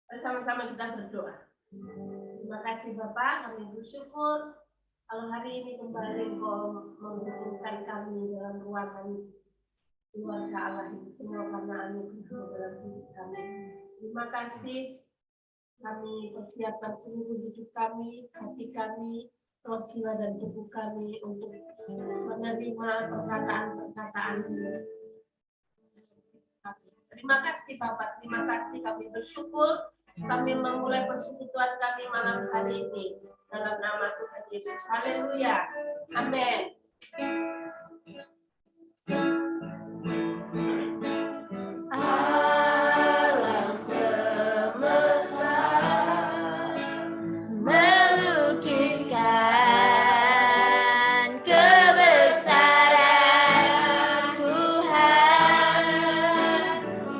Bersama-sama kita berdoa. Terima kasih Bapak, kami bersyukur kalau hari ini kembali Engkau mengumpulkan kami dalam ruangan keluarga Allah ini semua karena anugerah dalam hidup kami. Terima kasih kami persiapkan seluruh hidup kami, hati kami, roh jiwa dan tubuh kami untuk menerima perkataan-perkataan-Mu. Terima kasih Bapak, terima kasih kami bersyukur kami memulai persekutuan kami malam hari ini dalam nama Tuhan Yesus. Haleluya. Amin. Alam semesta melukiskan kebesaran Tuhan,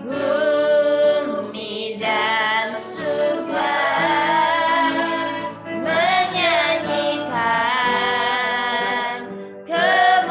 bumi dan surga menyanyikan kebesaran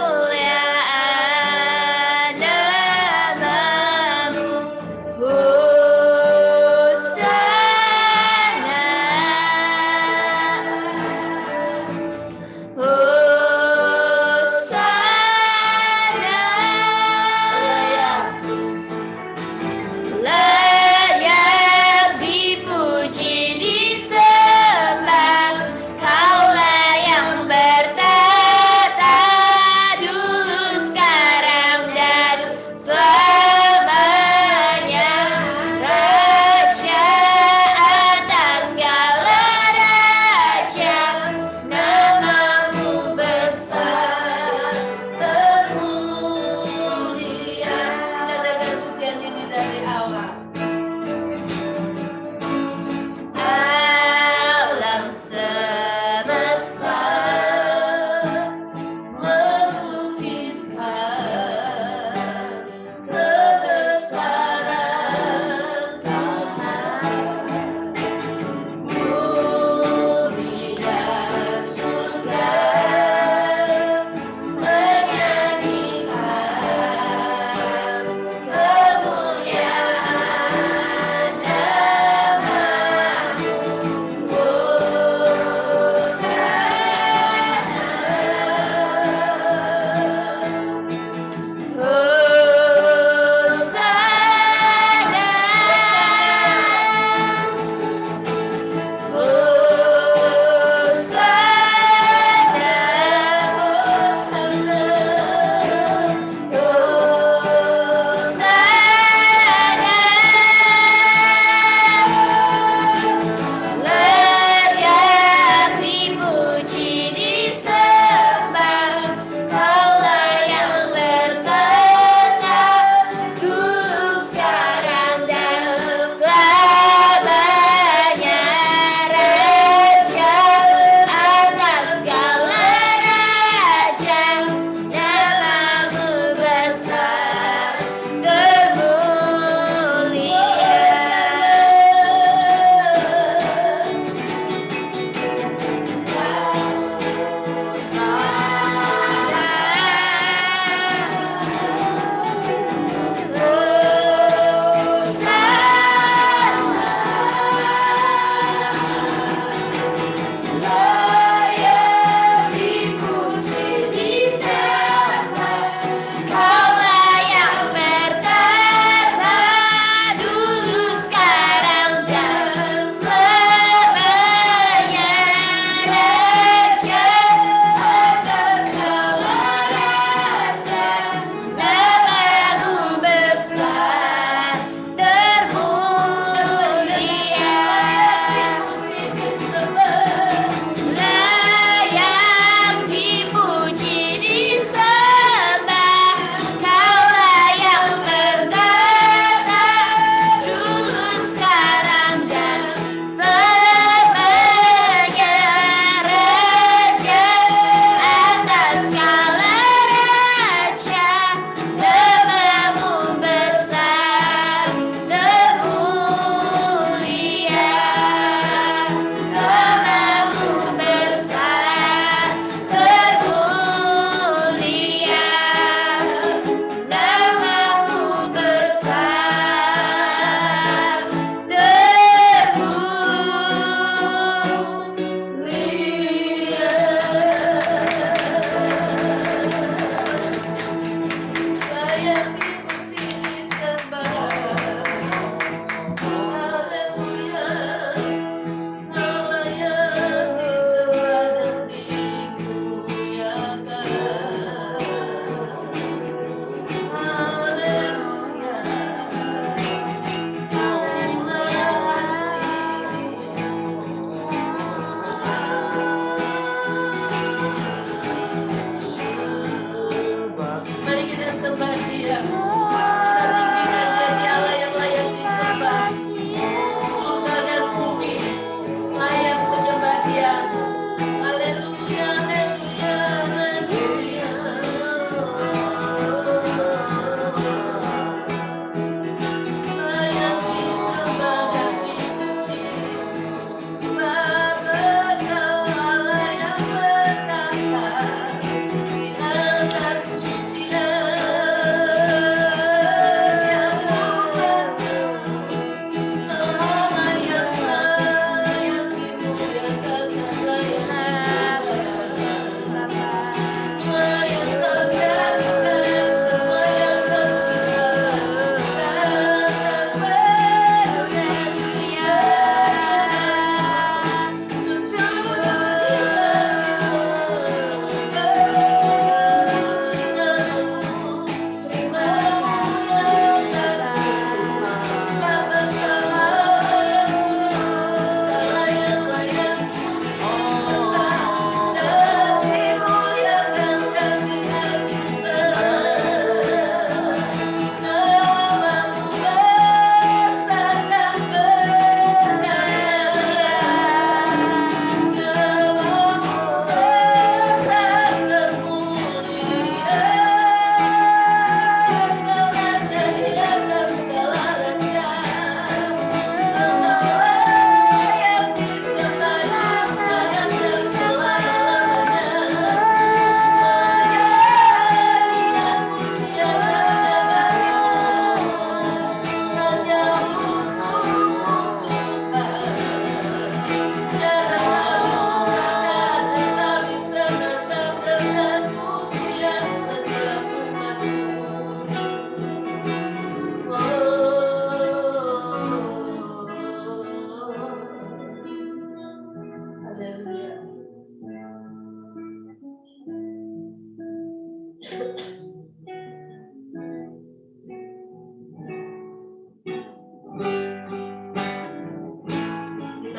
Terima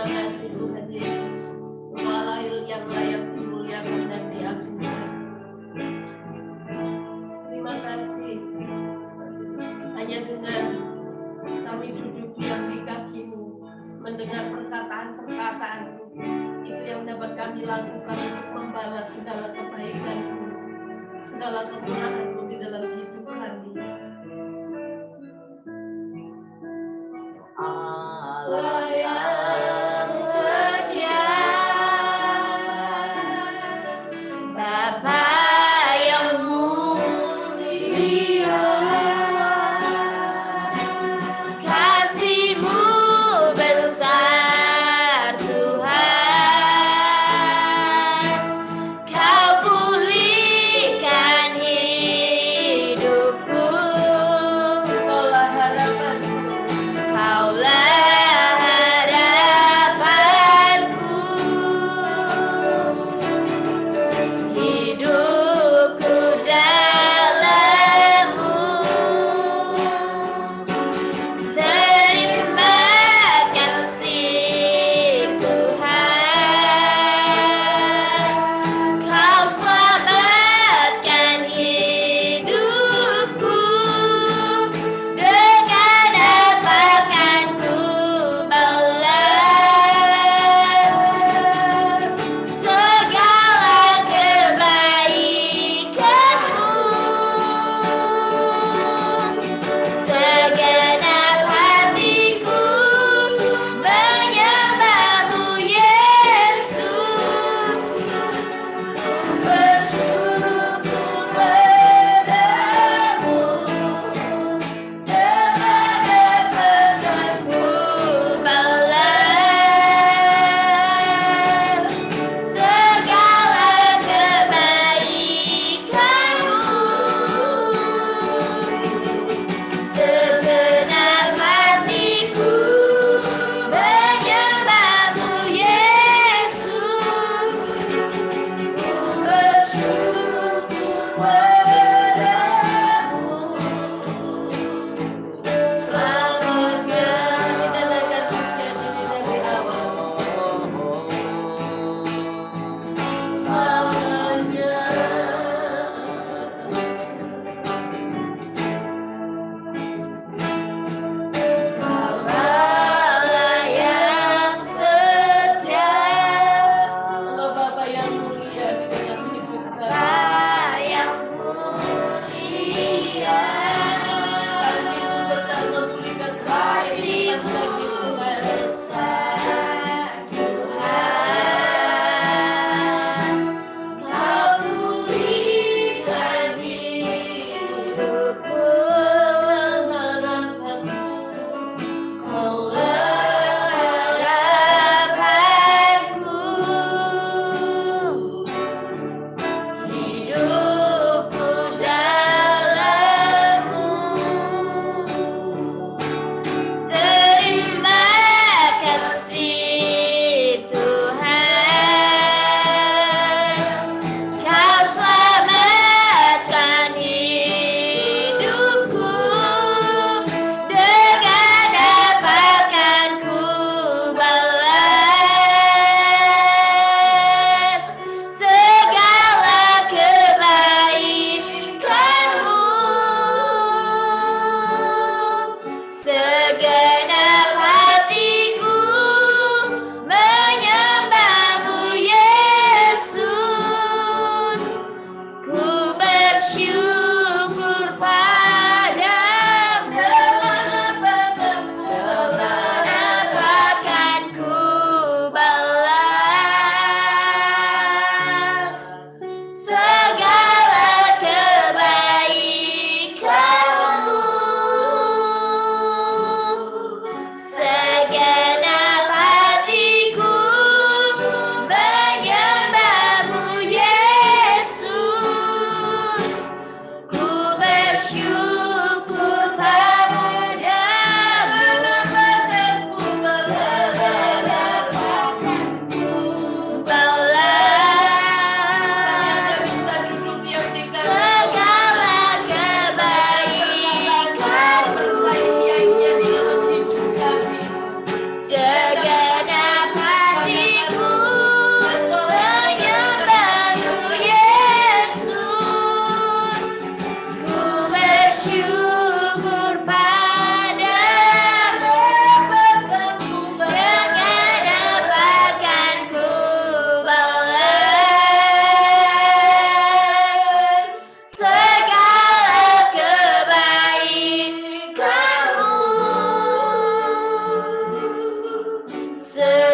kasih Tuhan Yesus, Engkau Allah yang layak dimuliakan dan diagungkan. Terima kasih, hanya dengan kami duduk diam di kaki-Mu, mendengar perkataan-perkataan-Mu, itu yang dapat kami lakukan untuk membalas segala kebaikan-Mu, segala kemurahan-Mu di dalam hidup kami. Allah yang setia, Bapa yang mulia, kasih-Mu besar Tuhan, Kau pulihkan hidup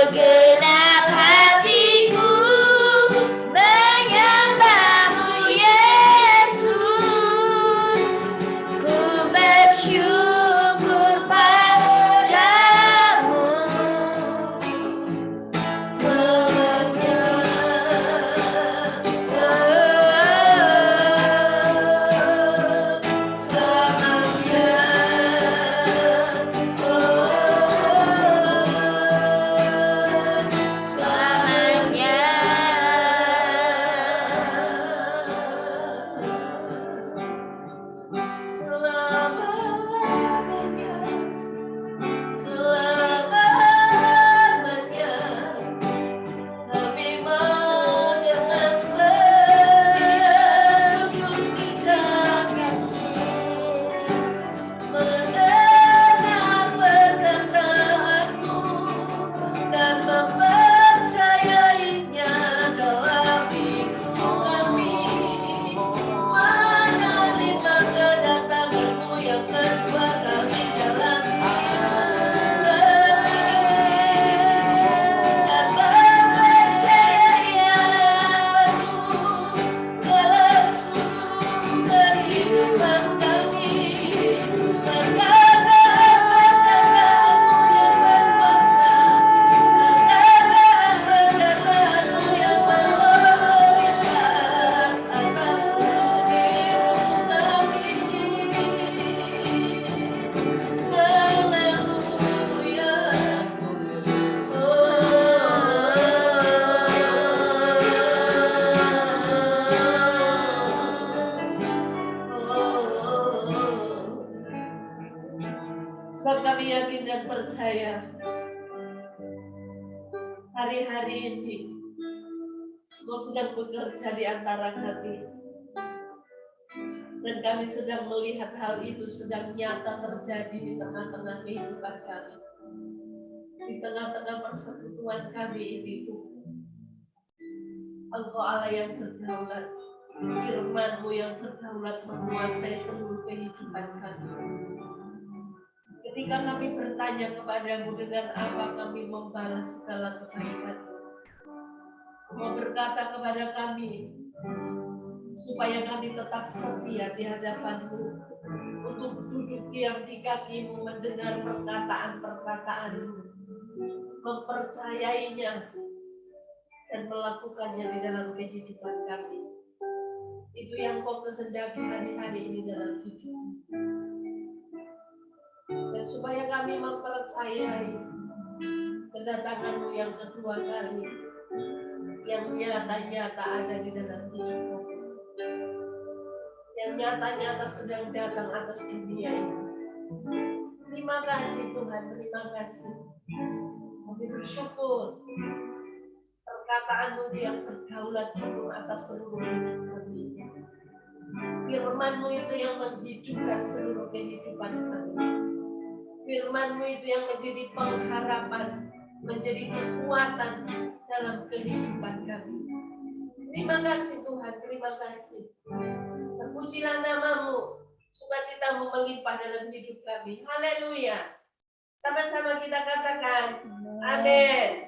Segenap hatiku menyembahmu Yesus, ku bersyukur padamu selamanya. Sebab kami yakin dan percaya hari-hari ini Engkau sedang bekerja di antara kami, dan kami sedang melihat hal itu sedang nyata terjadi di tengah-tengah kehidupan kami, di tengah-tengah persekutuan kami ini. Engkau Allah yang berdaulat, firman-Mu yang berdaulat menguasai seluruh kehidupan kami. Ketika kami bertanya kepadamu, dengan apa kami membalas segala kebaikan, Engkau berkata kepada kami supaya kami tetap setia di hadapan-Mu, untuk duduk diam di kaki-Mu, mendengar perkataan-perkataan-Mu, mempercayainya dan melakukannya di dalam kehidupan kami. Itu yang Kau kehendaki hari-hari ini dalam hidup. Dan supaya kami mempercayai kedatangan-Mu yang kedua kali, yang nyata-nyata ada di dalam hidup kami, yang nyata-nyata sedang datang atas dunia ini. Terima kasih Tuhan, terima kasih. Kami bersyukur perkataan-Mu yang berdaulat penuh atas seluruh hidup kami. Firman-Mu itu yang menghidupkan seluruh kehidupan kami. Firman-Mu itu yang menjadi pengharapan, menjadi kekuatan dalam kehidupan kami. Terima kasih Tuhan, terima kasih. Terpujilah nama-Mu, sukacita-Mu melimpah dalam hidup kami. Haleluya. Sama-sama kita katakan, amin.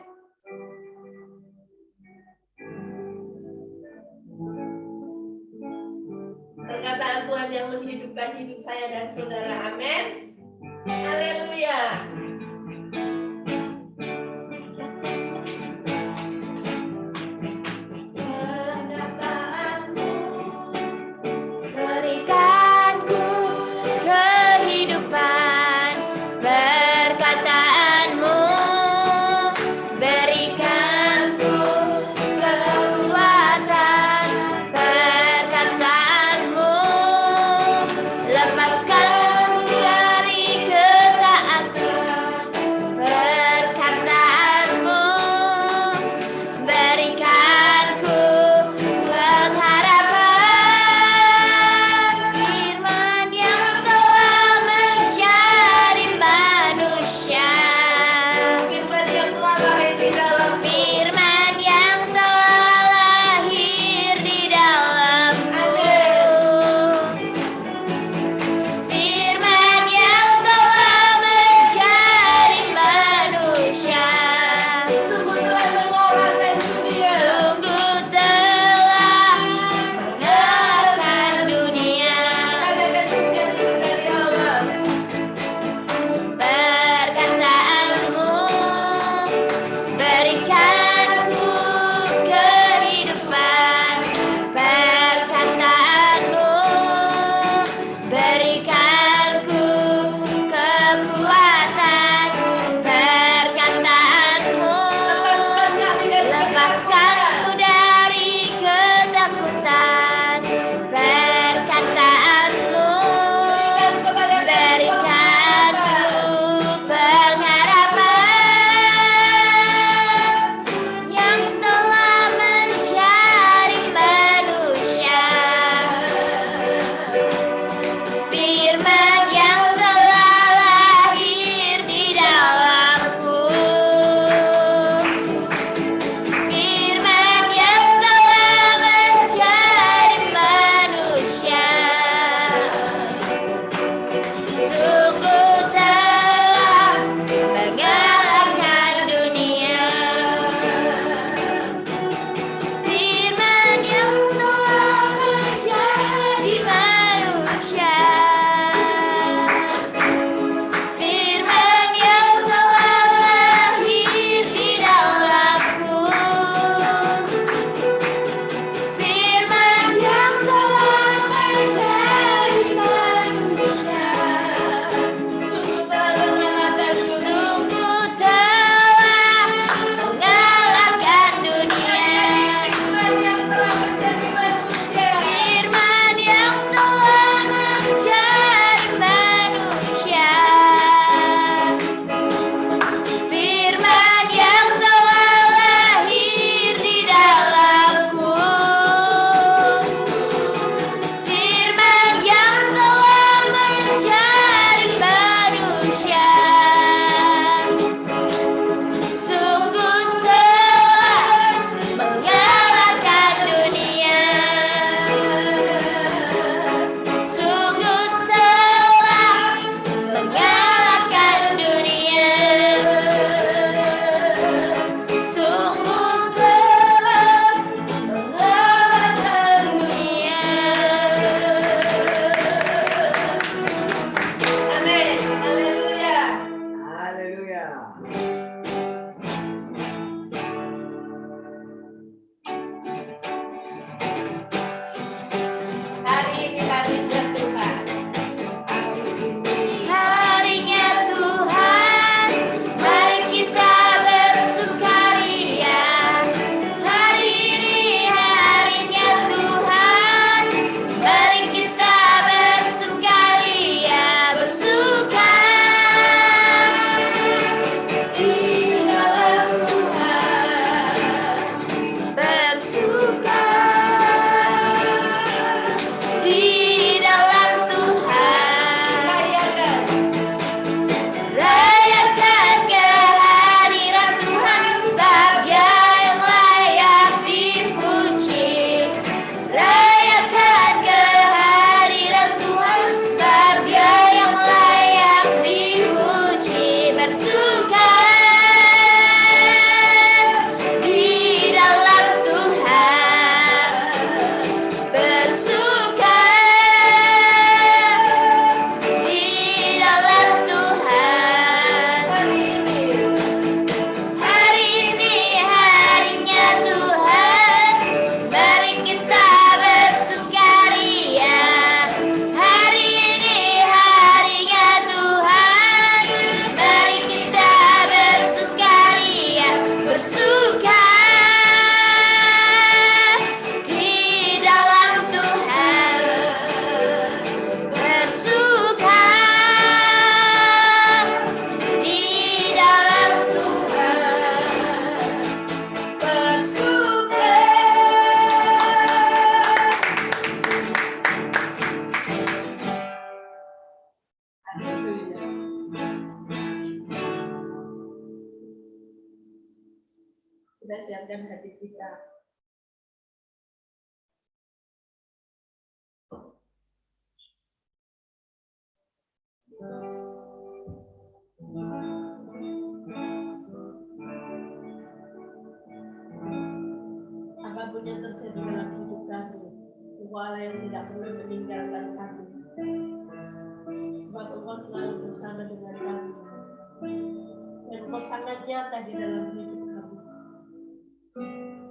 Perkataan Tuhan yang menghidupkan hidup saya dan saudara, amin. Haleluya. Perkataanmu berikanku kehidupan, perkataanmu berikanku kekuatan, perkataanmu lepaskan dari ketaatan. Hari ini harinya Tuhan. Hari ini Harinya Tuhan, mari kita bersukaria. Hari ini harinya Tuhan, mari kita bersukaria, bersuka di dalam Tuhan, bersuka di dalam Tuhan. Rayakan kehadiran Tuhan, sebab Dia yang layak dipuji. Rayakan kehadiran Tuhan, sebab Dia yang layak dipuji. Bersuka di dalam Tuhan, bersuka di dalam Tuhan. Hari ini harinya Tuhan, mari kita bersukaria. Hari ini harinya Tuhan, mari kita bersukaria, bersuka di dalam Tuhan, bersuka di dalam Tuhan, bersuka. haleluya. Kita siapkan hati kita. Apapun yang terjadi dalam hidup kami, Engkau Allah yang tidak pernah meninggalkan kami. Sebab Engkau selalu bersama dengan kami. Dan Engkau sangat nyata di dalam hidup kami.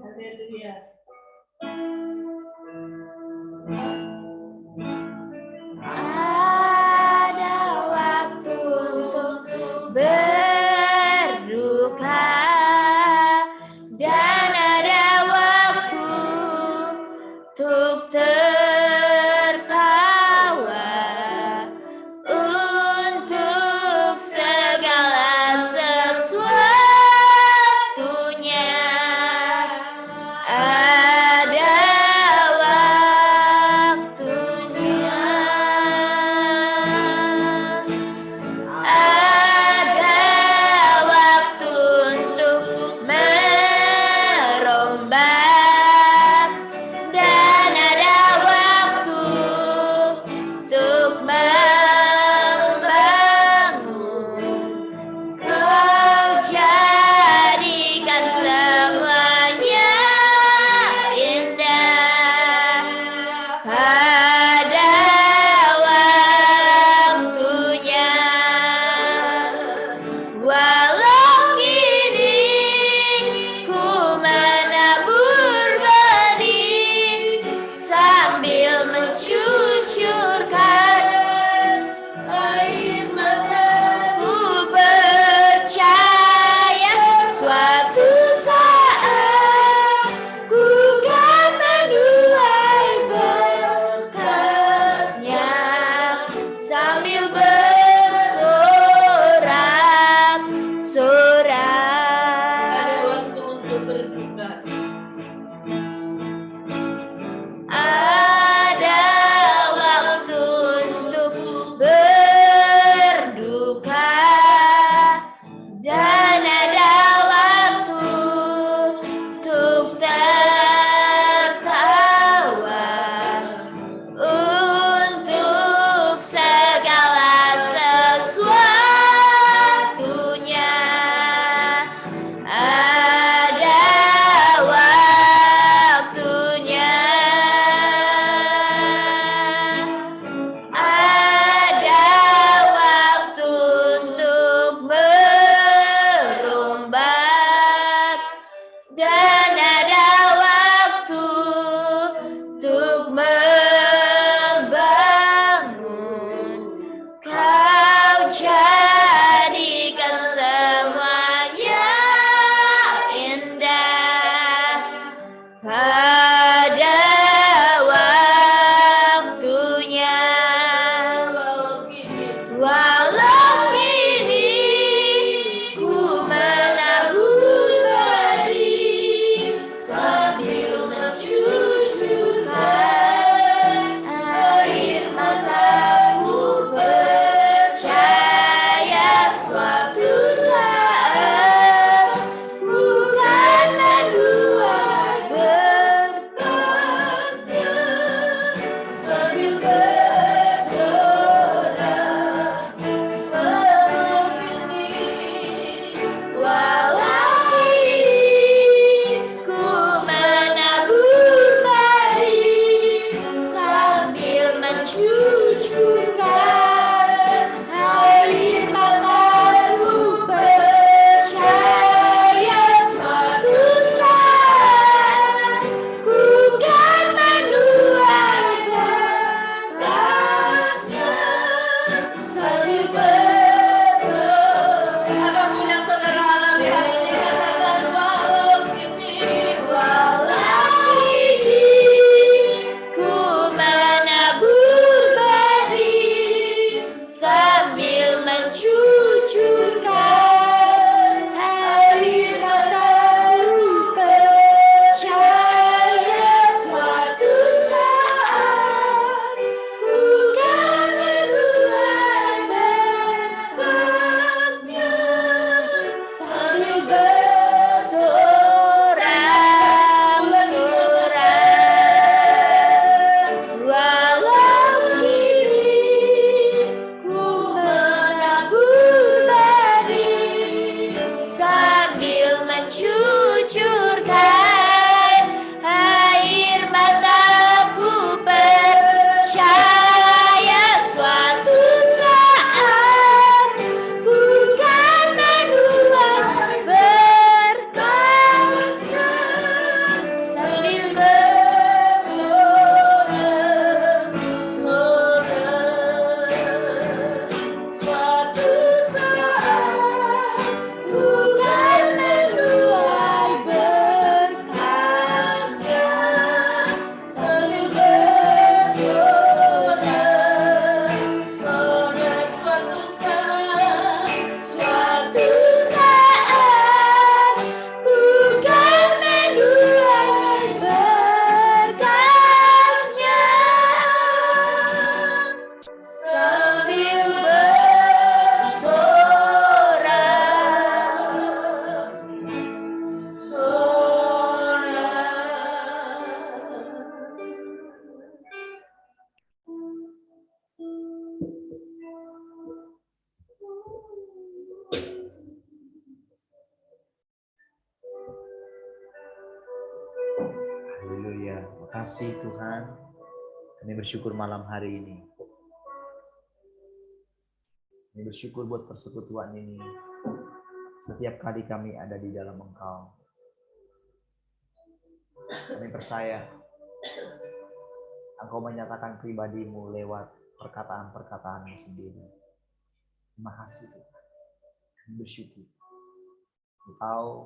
Haleluya. Ada waktu untuk berduka dan ada waktu untuk tertawa, untuk segala sesuatu apapun yang saudara alami hari ini, katakan walau ini, Walau ini ku menabur padi sambil mencucurkan air mataku, percaya suatu saat ku kan menuai berbuahnya sambil bersorak-sorak. Walau kini ku menabur padi sambil mencucurkan air mataku, percaya suatu saat ku kan menuai berkahnya sambil bersorak-sorak. Suatu saat ku kan menuai berkahnya sambil bersorak-sorak. Suatu saat ku kan menuai berkahnya sambil Haleluya. Makasih Tuhan. Kami bersyukur malam hari ini. Kami bersyukur buat persekutuan ini. Setiap kali kami ada di dalam Engkau, kami percaya Engkau menyatakan pribadimu lewat perkataan-perkataanmu sendiri. Terima kasih Tuhan. Kami bersyukur.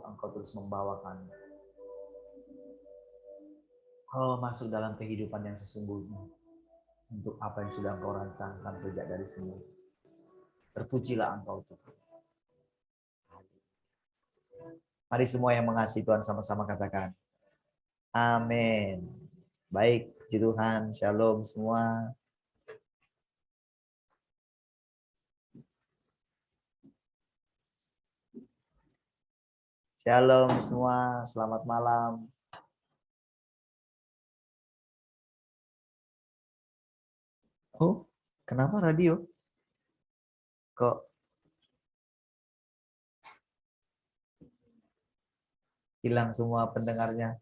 Engkau terus membawakan masuk dalam kehidupan yang sesungguhnya untuk apa yang sudah Engkau rancangkan sejak dari semula. Terpujilah Engkau Tuhan. Mari semua yang mengasihi Tuhan sama-sama katakan amin. Baik, puji Tuhan. Shalom semua. Shalom semua, selamat malam. Oh, kenapa radio? Kok hilang semua pendengarnya?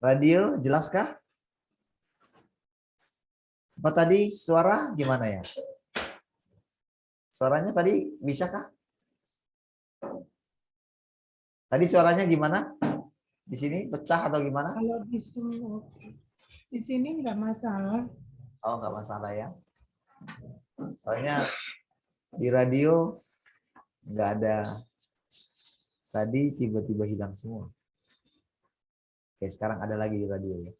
Radio, jelaskah? Apa tadi suara gimana ya? Suaranya tadi bisakah? Tadi suaranya gimana? Di sini pecah atau gimana? Kalau di sini nggak masalah. Oh, nggak masalah ya. Soalnya di radio nggak ada. Tadi tiba-tiba hilang semua. Oke, sekarang ada lagi di radio ya.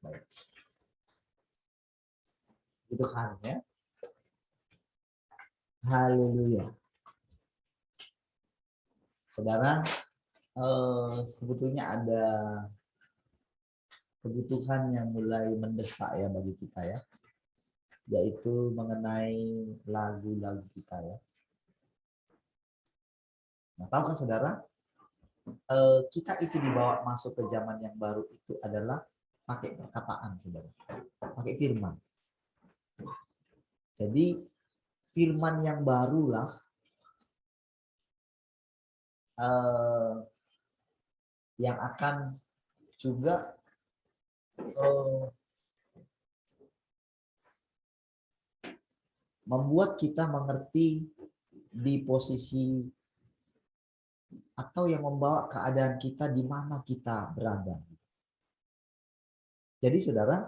Baik. Itu kan ya. Haleluya. Saudara, sebetulnya ada kebutuhan yang mulai mendesak ya bagi kita ya, yaitu mengenai lagu-lagu kita ya. Nah, tahu kan saudara, kita itu dibawa masuk ke zaman yang baru itu adalah pakai perkataan saudara, pakai firman. Jadi firman yang barulah yang akan juga membuat kita mengerti di posisi atau yang membawa keadaan kita di mana kita berada. Jadi saudara,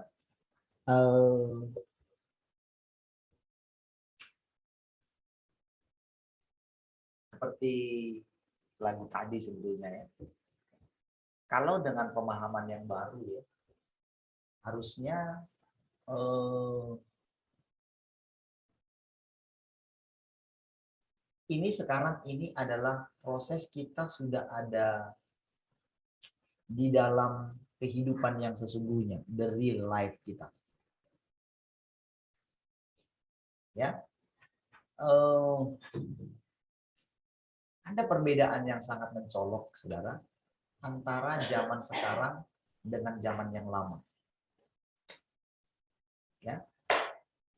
seperti lagu tadi sebetulnya ya. Kalau dengan pemahaman yang baru ya, harusnya ini sekarang ini adalah proses kita sudah ada di dalam kehidupan yang sesungguhnya, the real life kita. Ya, ada perbedaan yang sangat mencolok, saudara, antara zaman sekarang dengan zaman yang lama. Ya,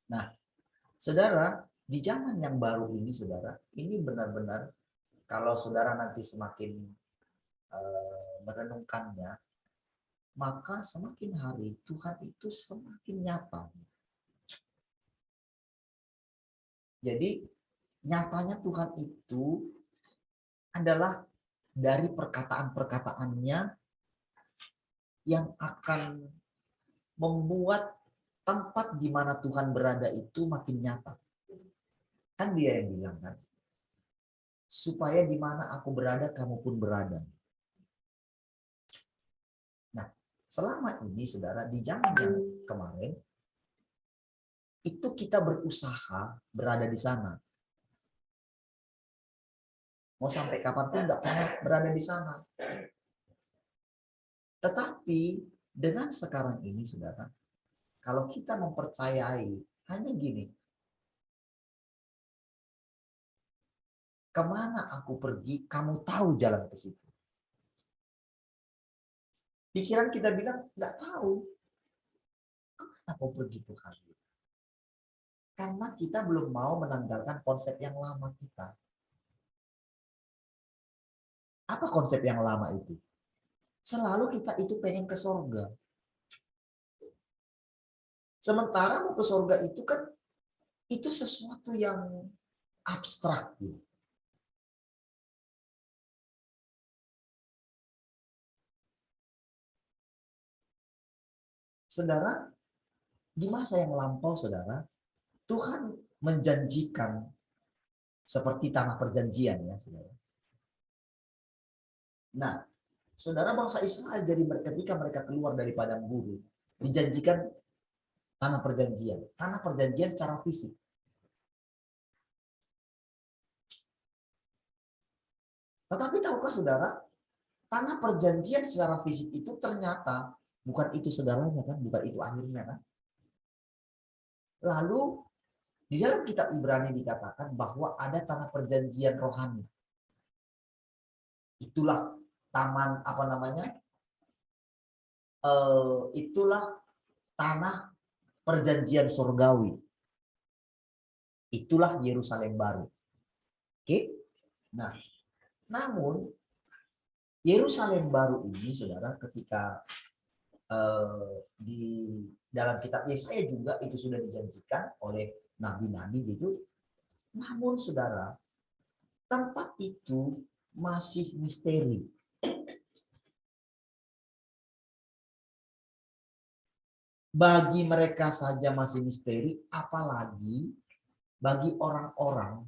nah, saudara, di zaman yang baru ini, saudara, ini benar-benar kalau saudara nanti semakin merenungkannya, maka semakin hari Tuhan itu semakin nyata. Jadi nyatanya Tuhan itu adalah dari perkataan-perkataannya yang akan membuat tempat di mana Tuhan berada itu makin nyata. Kan dia yang bilang kan, supaya di mana aku berada, kamu pun berada. Nah, selama ini saudara, di zaman yang kemarin, itu kita berusaha berada di sana. Mau sampai kapanpun nggak pernah berada di sana. Tetapi dengan sekarang ini, saudara, kalau kita mempercayai, hanya gini, kemana aku pergi, kamu tahu jalan ke situ. Pikiran kita bilang, nggak tahu. Kemana aku pergi Tuhan? Karena kita belum mau menanggalkan konsep yang lama kita. Apa konsep yang lama itu? Selalu kita itu pengen ke surga. Sementara mau ke surga itu kan, itu sesuatu yang abstrak. Saudara, di masa yang lampau, saudara, Tuhan menjanjikan seperti tanah perjanjian, ya, saudara. Nah, saudara, bangsa Israel jadi ketika mereka keluar dari padang gurun, dijanjikan tanah perjanjian secara fisik. Tetapi tahukah saudara, tanah perjanjian secara fisik itu ternyata bukan itu segalanya kan, bukan itu akhirnya kan. Lalu di dalam kitab Ibrani dikatakan bahwa ada tanah perjanjian rohani. Itulah taman apa namanya? Itulah tanah perjanjian surgawi. Itulah Yerusalem baru. Oke? Nah, namun Yerusalem baru ini, saudara, ketika di dalam kitab Yesaya juga itu sudah dijanjikan oleh nabi-nabi gitu. Namun, saudara, tempat itu masih misteri. Bagi mereka saja masih misteri, apalagi bagi orang-orang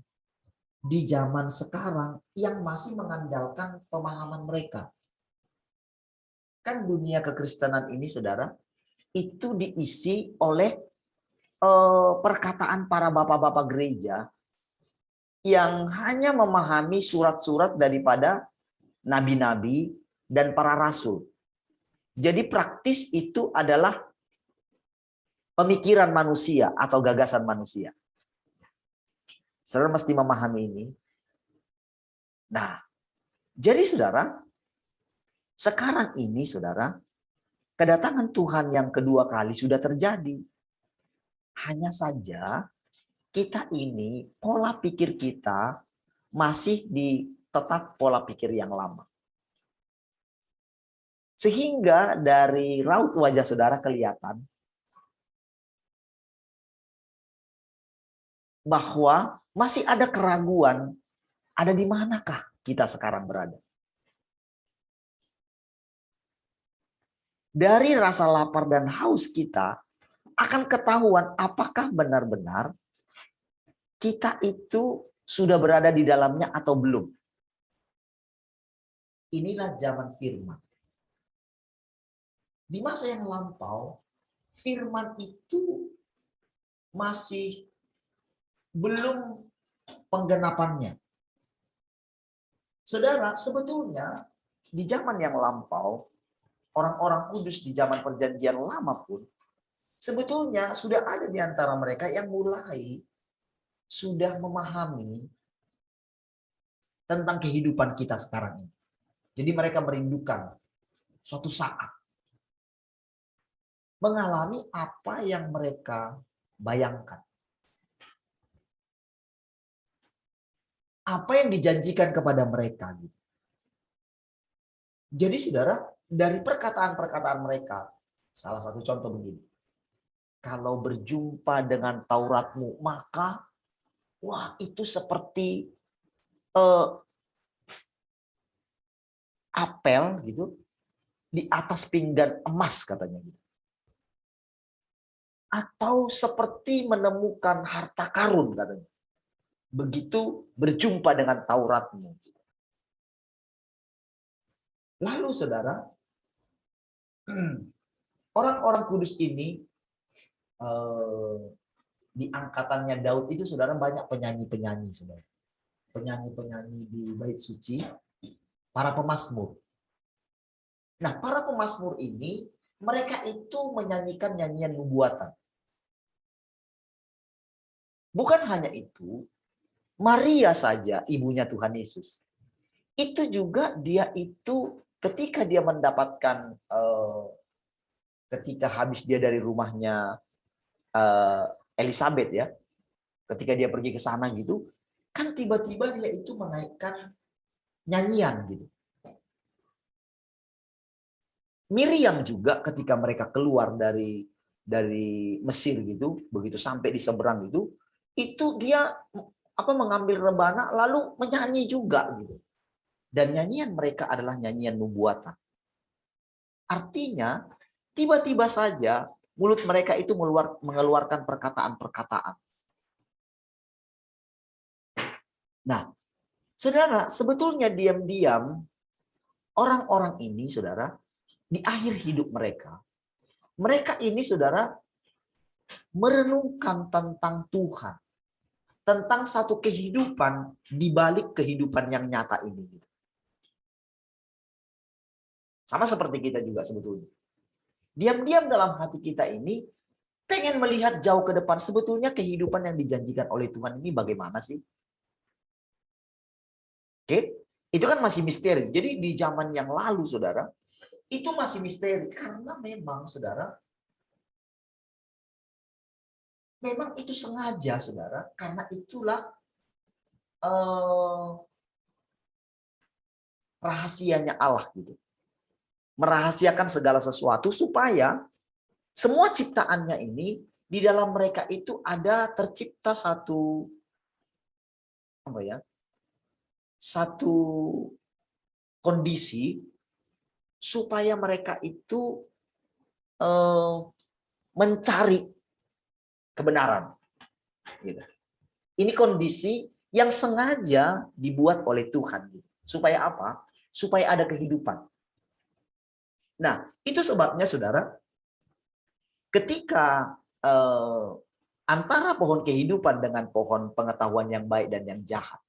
di zaman sekarang yang masih mengandalkan pemahaman mereka. Kan dunia kekristenan ini, saudara, itu diisi oleh perkataan para bapak-bapak gereja yang hanya memahami surat-surat daripada nabi-nabi dan para rasul. Jadi praktis itu adalah pemikiran manusia atau gagasan manusia. Saudara mesti memahami ini. Nah, jadi saudara, sekarang ini saudara, kedatangan Tuhan yang kedua kali sudah terjadi. Hanya saja kita ini, pola pikir kita masih di tetap pola pikir yang lama. Sehingga dari raut wajah saudara kelihatan bahwa masih ada keraguan, ada di manakah kita sekarang berada. Dari rasa lapar dan haus kita akan ketahuan apakah benar-benar kita itu sudah berada di dalamnya atau belum. inilah zaman firman. Di masa yang lampau, firman itu masih belum penggenapannya. Saudara, sebetulnya di zaman yang lampau, orang-orang kudus di zaman perjanjian lama pun, sebetulnya sudah ada di antara mereka yang mulai sudah memahami tentang kehidupan kita sekarang ini. Jadi mereka merindukan suatu saat mengalami apa yang mereka bayangkan. Apa yang dijanjikan kepada mereka. Jadi saudara, dari perkataan-perkataan mereka, salah satu contoh begini. Kalau berjumpa dengan Tauratmu, maka wah itu seperti apel gitu di atas pinggan emas katanya gitu. Atau seperti menemukan harta karun katanya. Begitu berjumpa dengan Tauratmu. Lalu saudara, orang-orang kudus ini di angkatannya Daud itu saudara banyak penyanyi-penyanyi saudara. Penyanyi-penyanyi di bait suci, para pemazmur. Nah, para pemazmur ini mereka itu menyanyikan nyanyian nubuatan. Bukan hanya itu, Maria saja ibunya Tuhan Yesus. Itu juga dia itu ketika dia mendapatkan ketika habis dia dari rumahnya Elizabeth ya, ketika dia pergi ke sana gitu, kan tiba-tiba dia itu menaikkan nyanyian gitu. Miriam juga ketika mereka keluar dari Mesir gitu, begitu sampai di seberang itu dia mengambil rebana lalu menyanyi juga gitu. Dan nyanyian mereka adalah nyanyian nubuatan. Artinya tiba-tiba saja mulut mereka itu mengeluarkan perkataan-perkataan. Nah, saudara, sebetulnya diam-diam orang-orang ini, saudara, di akhir hidup mereka ini, saudara, merenungkan tentang Tuhan, tentang satu kehidupan di balik kehidupan yang nyata ini. Sama seperti kita juga sebetulnya. Diam-diam dalam hati kita ini pengen melihat jauh ke depan, sebetulnya kehidupan yang dijanjikan oleh Tuhan ini bagaimana sih? Oke, itu kan masih misteri. Jadi di zaman yang lalu, saudara, itu masih misteri karena memang, saudara, memang itu sengaja, saudara, karena itulah rahasianya Allah gitu. Merahasiakan segala sesuatu supaya semua ciptaannya ini di dalam mereka itu ada tercipta satu kondisi supaya mereka itu mencari kebenaran. Gitu. Ini kondisi yang sengaja dibuat oleh Tuhan. Gitu. Supaya apa? Supaya ada kehidupan. Nah, itu sebabnya, saudara, ketika antara pohon kehidupan dengan pohon pengetahuan yang baik dan yang jahat.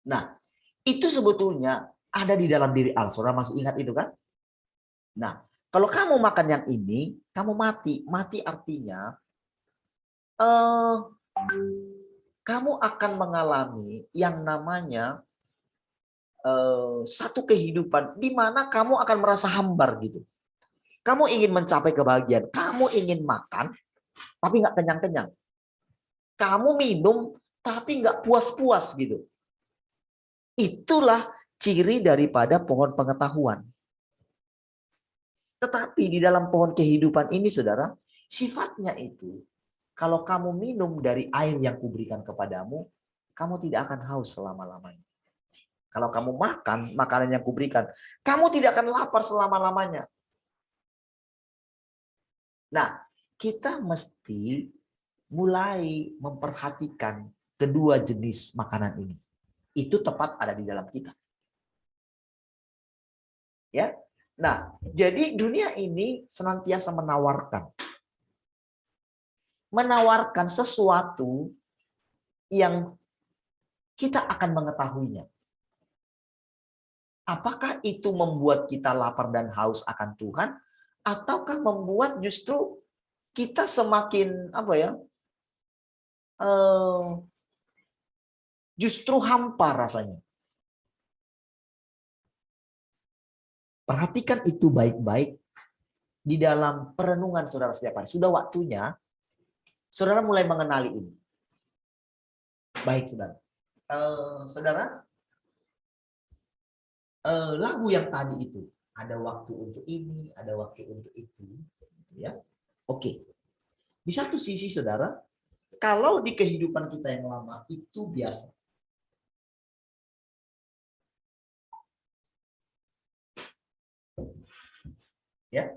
Nah, itu sebetulnya ada di dalam diri Allah. Saudara masih ingat itu kan? Nah, kalau kamu makan yang ini, kamu mati. Mati artinya kamu akan mengalami yang namanya satu kehidupan di mana kamu akan merasa hambar gitu. Kamu ingin mencapai kebahagiaan, kamu ingin makan tapi nggak kenyang-kenyang. Kamu minum tapi nggak puas-puas gitu. Itulah ciri daripada pohon pengetahuan. Tetapi di dalam pohon kehidupan ini, saudara, sifatnya itu kalau kamu minum dari air yang kuberikan kepadamu, kamu tidak akan haus selama-lamanya. Kalau kamu makan makanan yang kuberikan, kamu tidak akan lapar selama-lamanya. Nah, kita mesti mulai memperhatikan kedua jenis makanan ini. Itu tepat ada di dalam kita. Ya. Nah, jadi dunia ini senantiasa menawarkan sesuatu yang kita akan mengetahuinya. Apakah itu membuat kita lapar dan haus akan Tuhan, ataukah membuat justru kita semakin justru hampa rasanya. Perhatikan itu baik-baik di dalam perenungan saudara setiap hari. Sudah waktunya saudara mulai mengenali ini. Baik, saudara. Saudara, lagu yang tadi itu, ada waktu untuk ini, ada waktu untuk itu, ya. Oke. Di satu sisi, saudara, kalau di kehidupan kita yang lama itu biasa. Ya.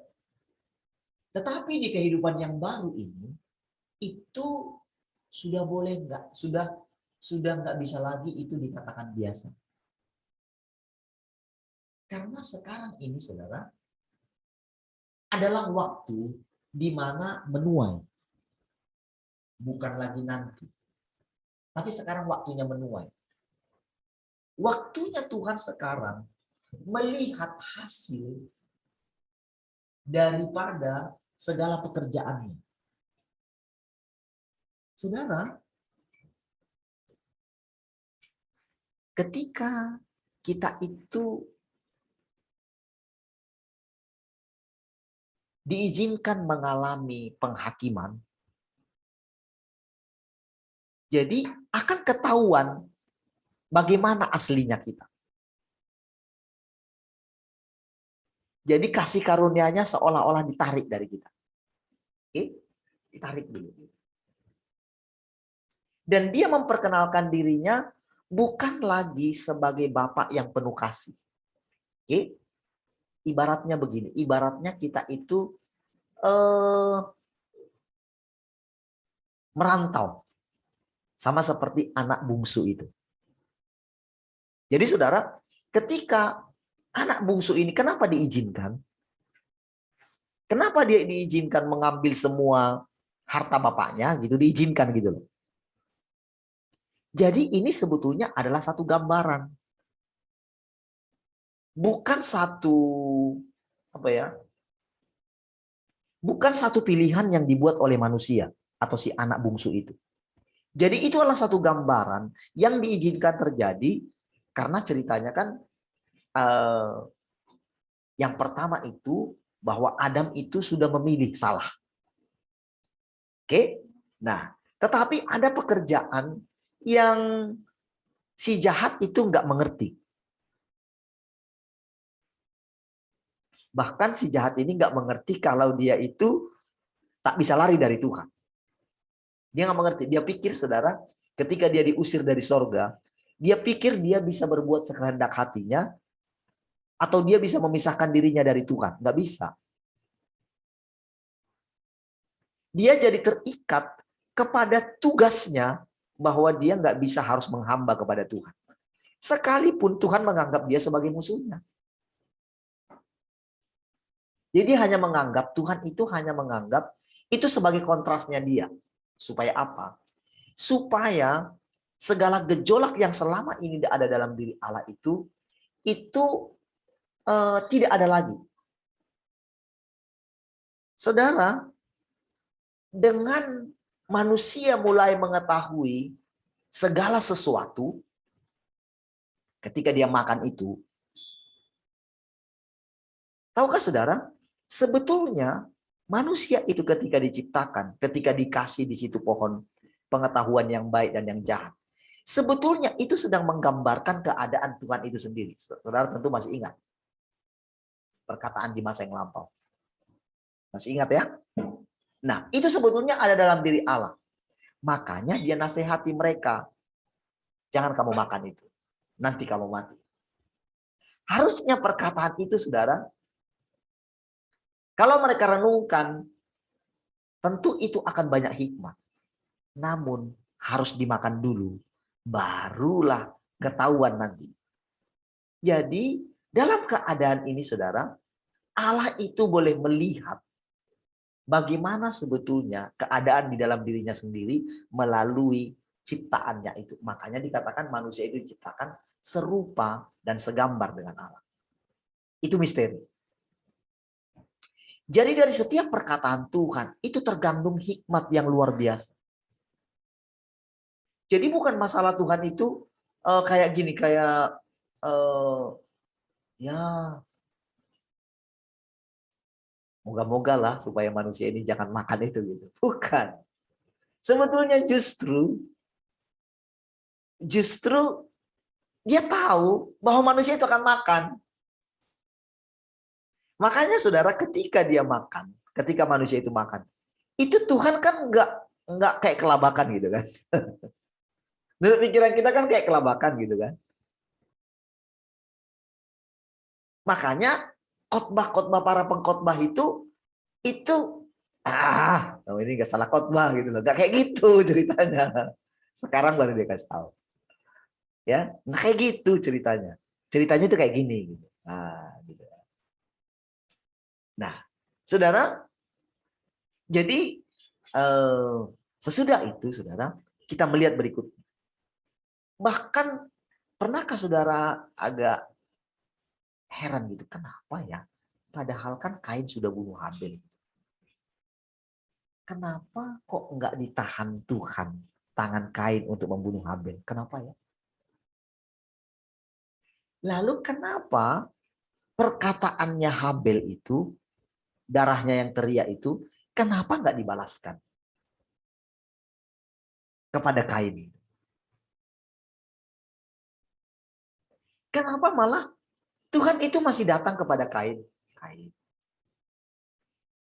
Tetapi di kehidupan yang baru ini itu sudah boleh enggak, sudah enggak bisa lagi itu dikatakan biasa. Karena sekarang ini, saudara, adalah waktu di mana menuai. Bukan lagi nanti. Tapi sekarang waktunya menuai. Waktunya Tuhan sekarang melihat hasil daripada segala pekerjaannya. Saudara, ketika kita itu diizinkan mengalami penghakiman, jadi akan ketahuan bagaimana aslinya kita. Jadi kasih karunia-Nya seolah-olah ditarik dari kita. Oke? Ditarik dulu. Dan dia memperkenalkan dirinya bukan lagi sebagai Bapa yang penuh kasih. Oke? Ibaratnya begini, ibaratnya kita itu merantau. Sama seperti anak bungsu itu. Jadi saudara, ketika anak bungsu ini kenapa diizinkan? Kenapa dia diizinkan mengambil semua harta bapaknya gitu, diizinkan gitu loh. Jadi ini sebetulnya adalah satu gambaran. Bukan satu bukan satu pilihan yang dibuat oleh manusia atau si anak bungsu itu. Jadi itu adalah satu gambaran yang diizinkan terjadi karena ceritanya kan yang pertama itu bahwa Adam itu sudah memilih salah. Oke? Nah, tetapi ada pekerjaan yang si jahat itu nggak mengerti. Bahkan si jahat ini nggak mengerti kalau dia itu tak bisa lari dari Tuhan. Dia nggak mengerti. Dia pikir, saudara, ketika dia diusir dari sorga, dia pikir dia bisa berbuat sekehendak hatinya, atau dia bisa memisahkan dirinya dari Tuhan. Nggak bisa. Dia jadi terikat kepada tugasnya bahwa dia nggak bisa harus menghamba kepada Tuhan. Sekalipun Tuhan menganggap dia sebagai musuhnya. Jadi hanya menganggap, Tuhan itu hanya menganggap itu sebagai kontrasnya dia. Supaya apa? Supaya segala gejolak yang selama ini ada dalam diri Allah itu tidak ada lagi. Saudara, dengan manusia mulai mengetahui segala sesuatu, ketika dia makan itu, tahukah saudara, sebetulnya manusia itu ketika diciptakan, ketika dikasih di situ pohon pengetahuan yang baik dan yang jahat, sebetulnya itu sedang menggambarkan keadaan Tuhan itu sendiri. Saudara tentu masih ingat perkataan di masa yang lampau. Masih ingat ya? Nah, itu sebetulnya ada dalam diri Allah. Makanya dia nasihati mereka. Jangan kamu makan itu. Nanti kamu mati. Harusnya perkataan itu, saudara, kalau mereka renungkan, tentu itu akan banyak hikmat. Namun, harus dimakan dulu. Barulah ketahuan nanti. Jadi, Dalam keadaan ini, saudara, Allah itu boleh melihat bagaimana sebetulnya keadaan di dalam dirinya sendiri melalui ciptaannya itu. Makanya dikatakan manusia itu diciptakan serupa dan segambar dengan Allah. Itu misteri. Jadi dari setiap perkataan Tuhan itu tergantung hikmat yang luar biasa. Jadi bukan masalah Tuhan itu kayak gini, kayak ya moga-moga lah supaya manusia ini jangan makan itu gitu. Bukan. Sebetulnya justru dia tahu bahwa manusia itu akan makan. Makanya saudara, ketika dia makan, ketika manusia itu makan, itu Tuhan kan nggak kayak kelabakan gitu kan. Menurut pikiran kita kan kayak kelabakan gitu kan. Makanya khotbah-khotbah para pengkhotbah itu ini nggak salah khotbah gitu loh. Nggak kayak gitu ceritanya. Sekarang baru dia kasih tahu. Ya, nggak kayak gitu ceritanya. Ceritanya itu kayak gini gitu. Gitu. Nah, saudara, jadi sesudah itu, saudara, kita melihat berikutnya. Bahkan pernahkah saudara agak heran gitu, kenapa ya? Padahal kan Kain sudah bunuh Habel. Kenapa kok nggak ditahan Tuhan tangan Kain untuk membunuh Habel? Kenapa ya? Lalu kenapa perkataannya Habel itu, darahnya yang teriak itu, kenapa nggak dibalaskan kepada Kain? Kenapa malah Tuhan itu masih datang kepada Kain? Kain,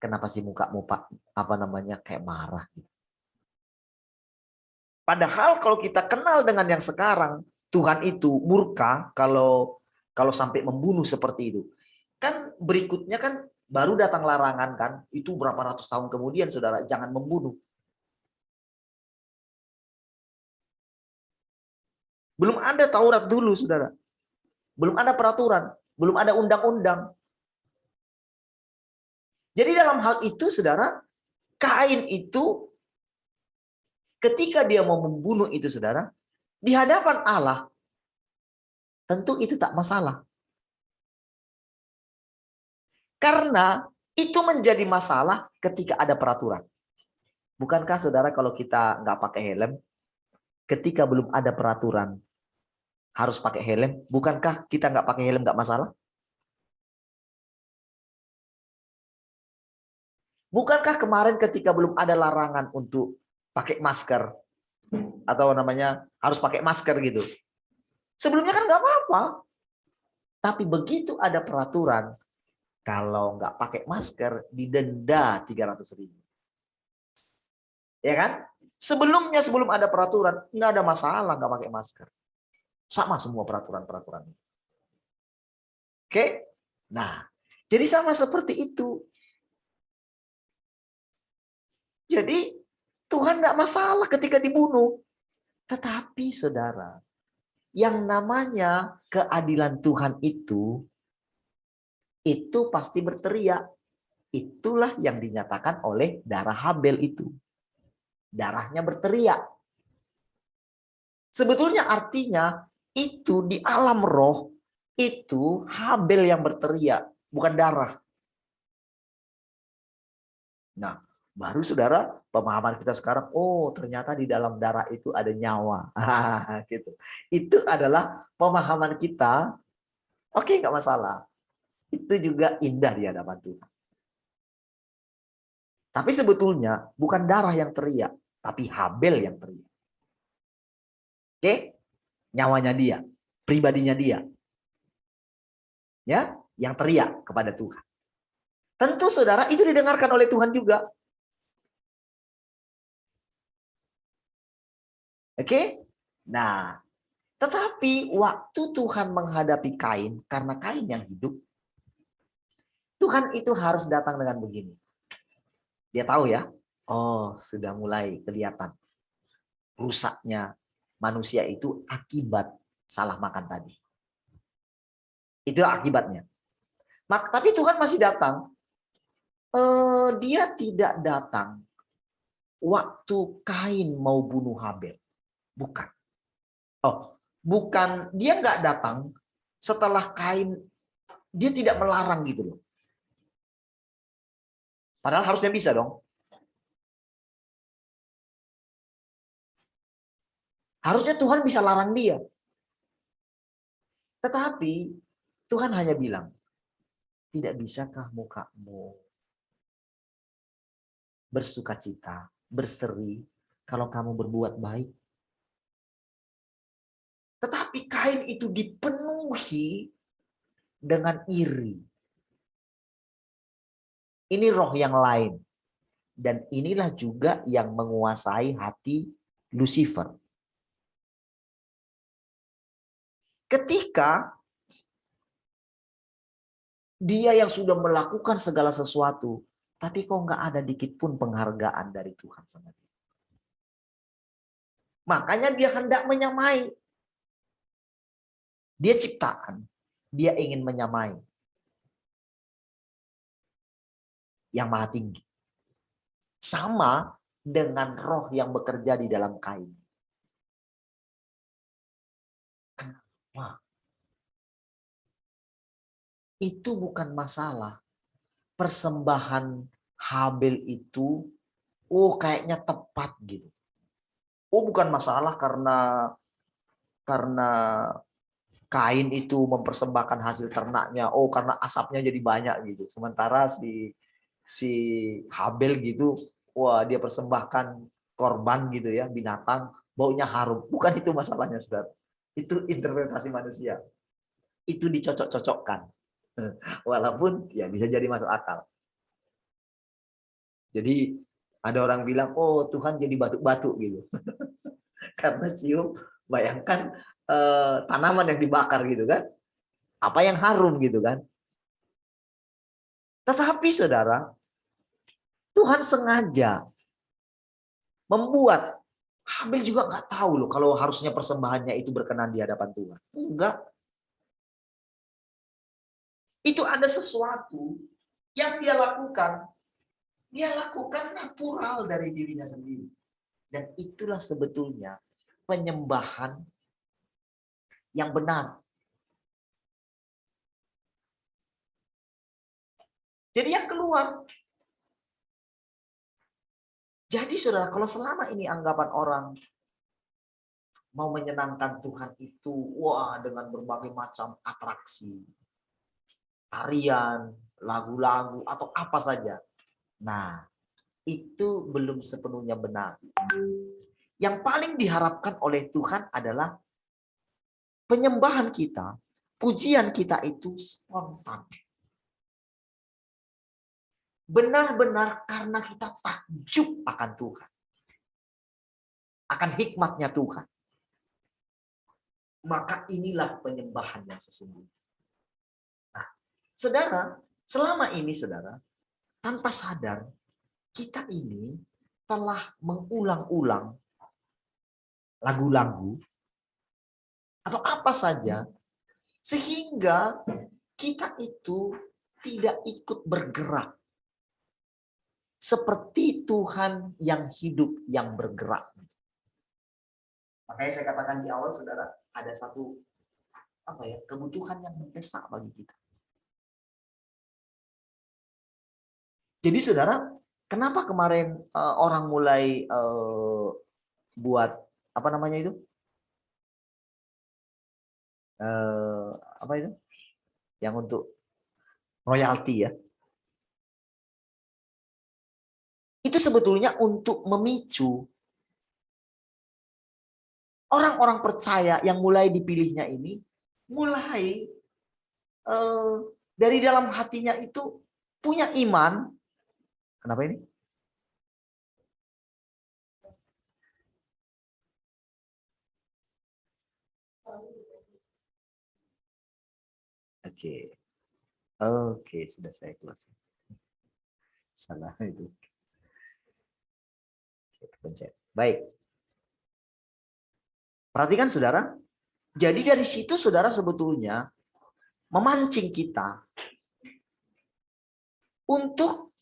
kenapa sih mukamu kayak marah gitu? Padahal kalau kita kenal dengan yang sekarang, Tuhan itu murka kalau sampai membunuh seperti itu. Kan berikutnya kan baru datang larangan kan, itu berapa ratus tahun kemudian, saudara, jangan membunuh. Belum ada Taurat dulu, saudara. Belum ada peraturan, belum ada undang-undang. Jadi dalam hal itu, saudara, Kain itu ketika dia mau membunuh itu, saudara, di hadapan Allah, tentu itu tak masalah. Karena itu menjadi masalah ketika ada peraturan. Bukankah saudara kalau kita nggak pakai helm, ketika belum ada peraturan harus pakai helm, bukankah kita nggak pakai helm nggak masalah? Bukankah kemarin ketika belum ada larangan untuk pakai masker atau namanya harus pakai masker gitu, sebelumnya kan nggak apa-apa, tapi begitu ada peraturan, kalau nggak pakai masker didenda 300.000, ya kan? Sebelum ada peraturan nggak ada masalah nggak pakai masker, sama semua peraturan-peraturan. Oke, nah jadi sama seperti itu. Jadi Tuhan nggak masalah ketika dibunuh. Tetapi saudara, yang namanya keadilan Tuhan itu pasti berteriak. Itulah yang dinyatakan oleh darah Habel itu. Darahnya berteriak. Sebetulnya artinya itu di alam roh, itu Habel yang berteriak, bukan darah. Nah, baru saudara pemahaman kita sekarang, oh ternyata di dalam darah itu ada nyawa. Gitu. Itu adalah pemahaman kita. Oke, nggak masalah. Itu juga indah di hadapan Tuhan. Tapi sebetulnya bukan darah yang teriak, tapi Habel yang teriak. Oke? Nyawanya dia, pribadinya dia. Ya, yang teriak kepada Tuhan. Tentu saudara itu didengarkan oleh Tuhan juga. Oke? Nah, tetapi waktu Tuhan menghadapi Kain, karena Kain yang hidup, Tuhan itu harus datang dengan begini. Dia tahu ya, oh sudah mulai kelihatan rusaknya manusia itu akibat salah makan tadi. Itulah akibatnya. Tapi Tuhan masih datang. Dia tidak datang waktu Kain mau bunuh Habel. Bukan. Bukan. Dia nggak datang setelah Kain. Dia tidak melarang gitu loh. Padahal harusnya bisa dong. Harusnya Tuhan bisa larang dia. Tetapi Tuhan hanya bilang, tidak bisakah mukamu bersukacita, berseri kalau kamu berbuat baik? Tetapi Kain itu dipenuhi dengan iri. Ini roh yang lain. Dan inilah juga yang menguasai hati Lucifer. Ketika dia yang sudah melakukan segala sesuatu, tapi kok nggak ada dikit pun penghargaan dari Tuhan sama dia. Makanya dia hendak menyamai. Dia ciptaan, dia ingin menyamai yang maha tinggi. Sama dengan roh yang bekerja di dalam Kain. Kenapa? Itu bukan masalah. Persembahan Habel itu, kayaknya tepat gitu. Bukan masalah karena Kain itu mempersembahkan hasil ternaknya. Karena asapnya jadi banyak gitu. Sementara si Habel gitu, dia persembahkan korban gitu ya, binatang, baunya harum. Bukan itu masalahnya, saudara. Itu interpretasi manusia. Itu dicocok-cocokkan. Walaupun ya bisa jadi masuk akal. Jadi ada orang bilang, Tuhan jadi batu-batu gitu. Karena cium, bayangkan tanaman yang dibakar gitu kan. Apa yang harum gitu kan. Tetapi saudara, Tuhan sengaja membuat Habel juga nggak tahu loh kalau harusnya persembahannya itu berkenan di hadapan Tuhan. Enggak. Itu ada sesuatu yang dia lakukan. Dia lakukan natural dari dirinya sendiri. Dan itulah sebetulnya penyembahan yang benar. Jadi yang keluar. Jadi saudara, kalau selama ini anggapan orang mau menyenangkan Tuhan itu, dengan berbagai macam atraksi, tarian, lagu-lagu, atau apa saja. Nah, itu belum sepenuhnya benar. Yang paling diharapkan oleh Tuhan adalah penyembahan kita, pujian kita itu spontan. Benar-benar karena kita takjub akan Tuhan. Akan hikmatnya Tuhan. Maka inilah penyembahan yang sesungguhnya. Nah, saudara, selama ini saudara, tanpa sadar, kita ini telah mengulang-ulang lagu-lagu atau apa saja sehingga kita itu tidak ikut bergerak seperti Tuhan yang hidup yang bergerak. Makanya saya katakan di awal saudara, ada satu kebutuhan yang mendesak bagi kita. Jadi saudara, kenapa kemarin orang mulai buat apa namanya itu? Apa itu? Yang untuk royalti ya. Itu sebetulnya untuk memicu orang-orang percaya yang mulai dipilihnya ini, mulai dari dalam hatinya itu punya iman. Kenapa ini? Oke, sudah saya close. Salah itu. Pencet. Baik. Perhatikan saudara. Jadi dari situ saudara sebetulnya memancing kita untuk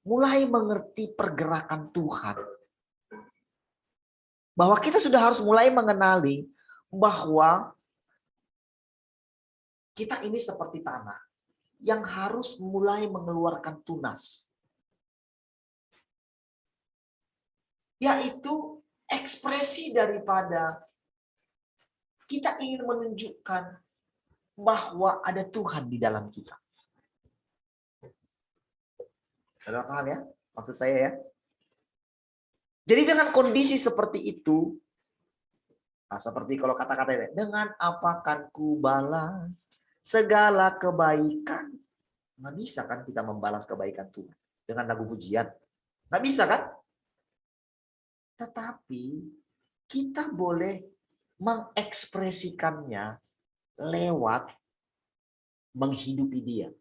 mulai mengerti pergerakan Tuhan. Bahwa kita sudah harus mulai mengenali bahwa kita ini seperti tanah yang harus mulai mengeluarkan tunas. Yaitu ekspresi daripada kita ingin menunjukkan bahwa ada Tuhan di dalam kita. Saudara paham ya? Maksud saya ya. Jadi dengan kondisi seperti itu, nah seperti kalau kata-kata dengan apa kan ku balas segala kebaikan. Nggak bisa kan kita membalas kebaikan Tuhan dengan lagu pujian. Nggak bisa kan? Tetapi kita boleh mengekspresikannya lewat menghidupi dia.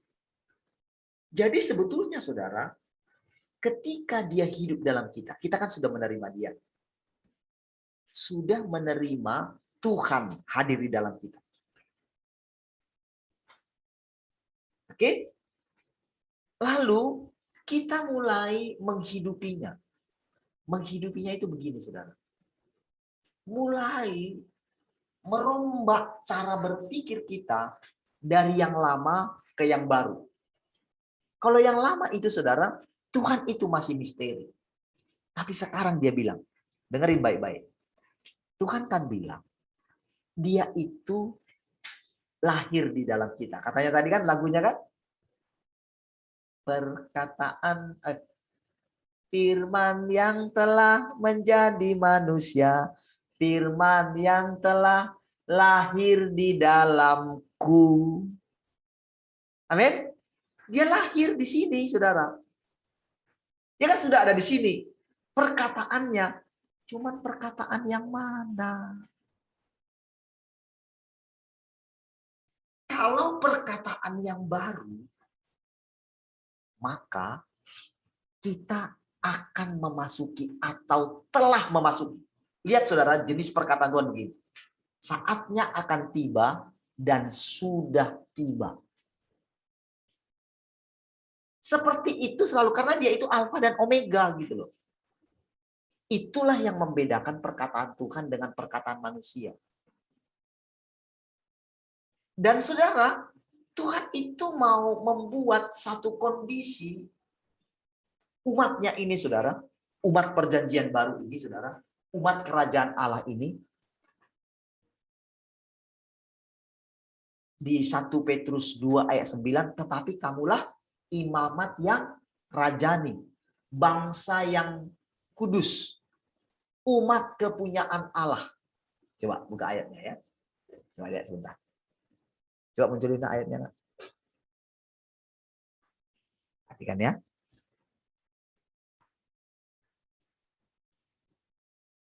Jadi sebetulnya saudara, ketika dia hidup dalam kita, kita kan sudah menerima dia. Sudah menerima Tuhan hadir di dalam kita. Oke? Lalu kita mulai menghidupinya. Menghidupinya itu begini, saudara. Mulai merombak cara berpikir kita dari yang lama ke yang baru. Kalau yang lama itu, saudara, Tuhan itu masih misteri. Tapi sekarang dia bilang, dengerin baik-baik. Tuhan kan bilang, dia itu lahir di dalam kita. Katanya tadi kan lagunya kan? Perkataan, firman yang telah menjadi manusia, firman yang telah lahir di dalamku. Amin. Dia lahir di sini, saudara. Dia kan sudah ada di sini. Perkataannya, cuman perkataan yang mana? Kalau perkataan yang baru, maka kita akan memasuki atau telah memasuki. Lihat saudara, jenis perkataan Tuhan begini. Saatnya akan tiba dan sudah tiba. Seperti itu selalu, karena dia itu alfa dan omega gitu loh. Itulah yang membedakan perkataan Tuhan dengan perkataan manusia. Dan saudara, Tuhan itu mau membuat satu kondisi umatnya ini, saudara, umat perjanjian baru ini, saudara, umat kerajaan Allah ini, di 1 Petrus 2 ayat 9, tetapi kamulah imamat yang rajani, bangsa yang kudus, umat kepunyaan Allah. Coba buka ayatnya ya. Coba lihat sebentar. Coba munculin ayatnya. Perhatikan ya.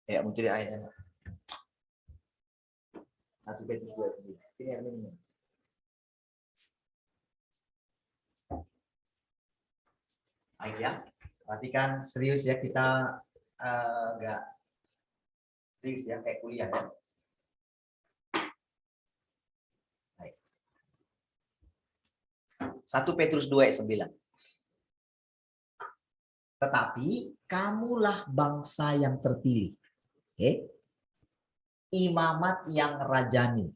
Ya, munculin ayatnya. 1 Petrus 2 ini yang ini. Baik ya, perhatikan serius ya, kita agak serius ya, kayak kuliah ya. Baik. 1 Petrus 2 ayat 9. Tetapi kamulah bangsa yang terpilih, imamat yang rajani,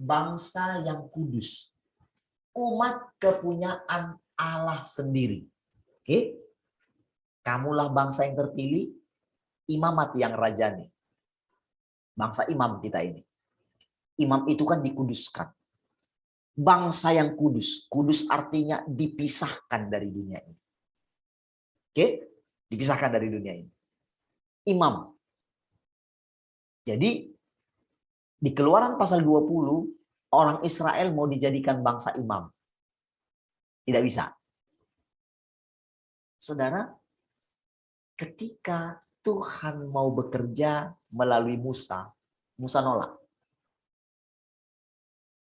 bangsa yang kudus, umat kepunyaan Allah sendiri. Oke? Kamulah bangsa yang terpilih, imamat yang rajani. Bangsa imam kita ini. Imam itu kan dikuduskan. Bangsa yang kudus. Kudus artinya dipisahkan dari dunia ini. Oke? Dipisahkan dari dunia ini. Imam. Jadi, di Keluaran pasal 20, orang Israel mau dijadikan bangsa imam. Tidak bisa. Saudara, ketika Tuhan mau bekerja melalui Musa, Musa nolak.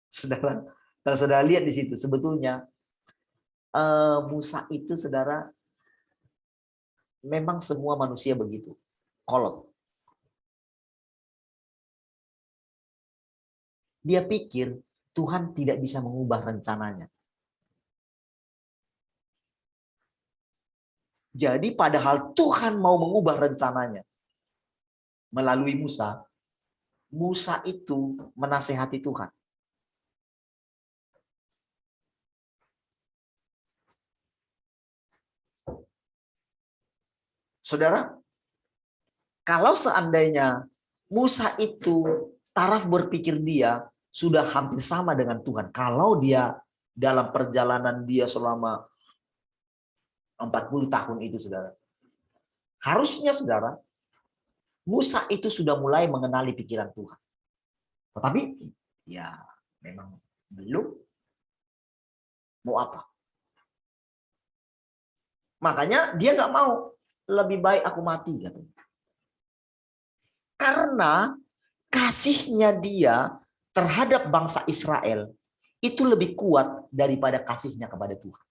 Saudara, kalau saudara lihat di situ, sebetulnya Musa itu, saudara, memang semua manusia begitu, kolot. Dia pikir Tuhan tidak bisa mengubah rencananya. Jadi padahal Tuhan mau mengubah rencananya melalui Musa, Musa itu menasehati Tuhan. Saudara, kalau seandainya Musa itu taraf berpikir dia sudah hampir sama dengan Tuhan. Kalau dia dalam perjalanan dia selama 40 tahun itu, saudara. Harusnya, saudara, Musa itu sudah mulai mengenali pikiran Tuhan. Tetapi, ya memang belum. Mau apa? Makanya dia nggak mau. Lebih baik aku mati. Katanya. Karena kasihnya dia terhadap bangsa Israel itu lebih kuat daripada kasihnya kepada Tuhan.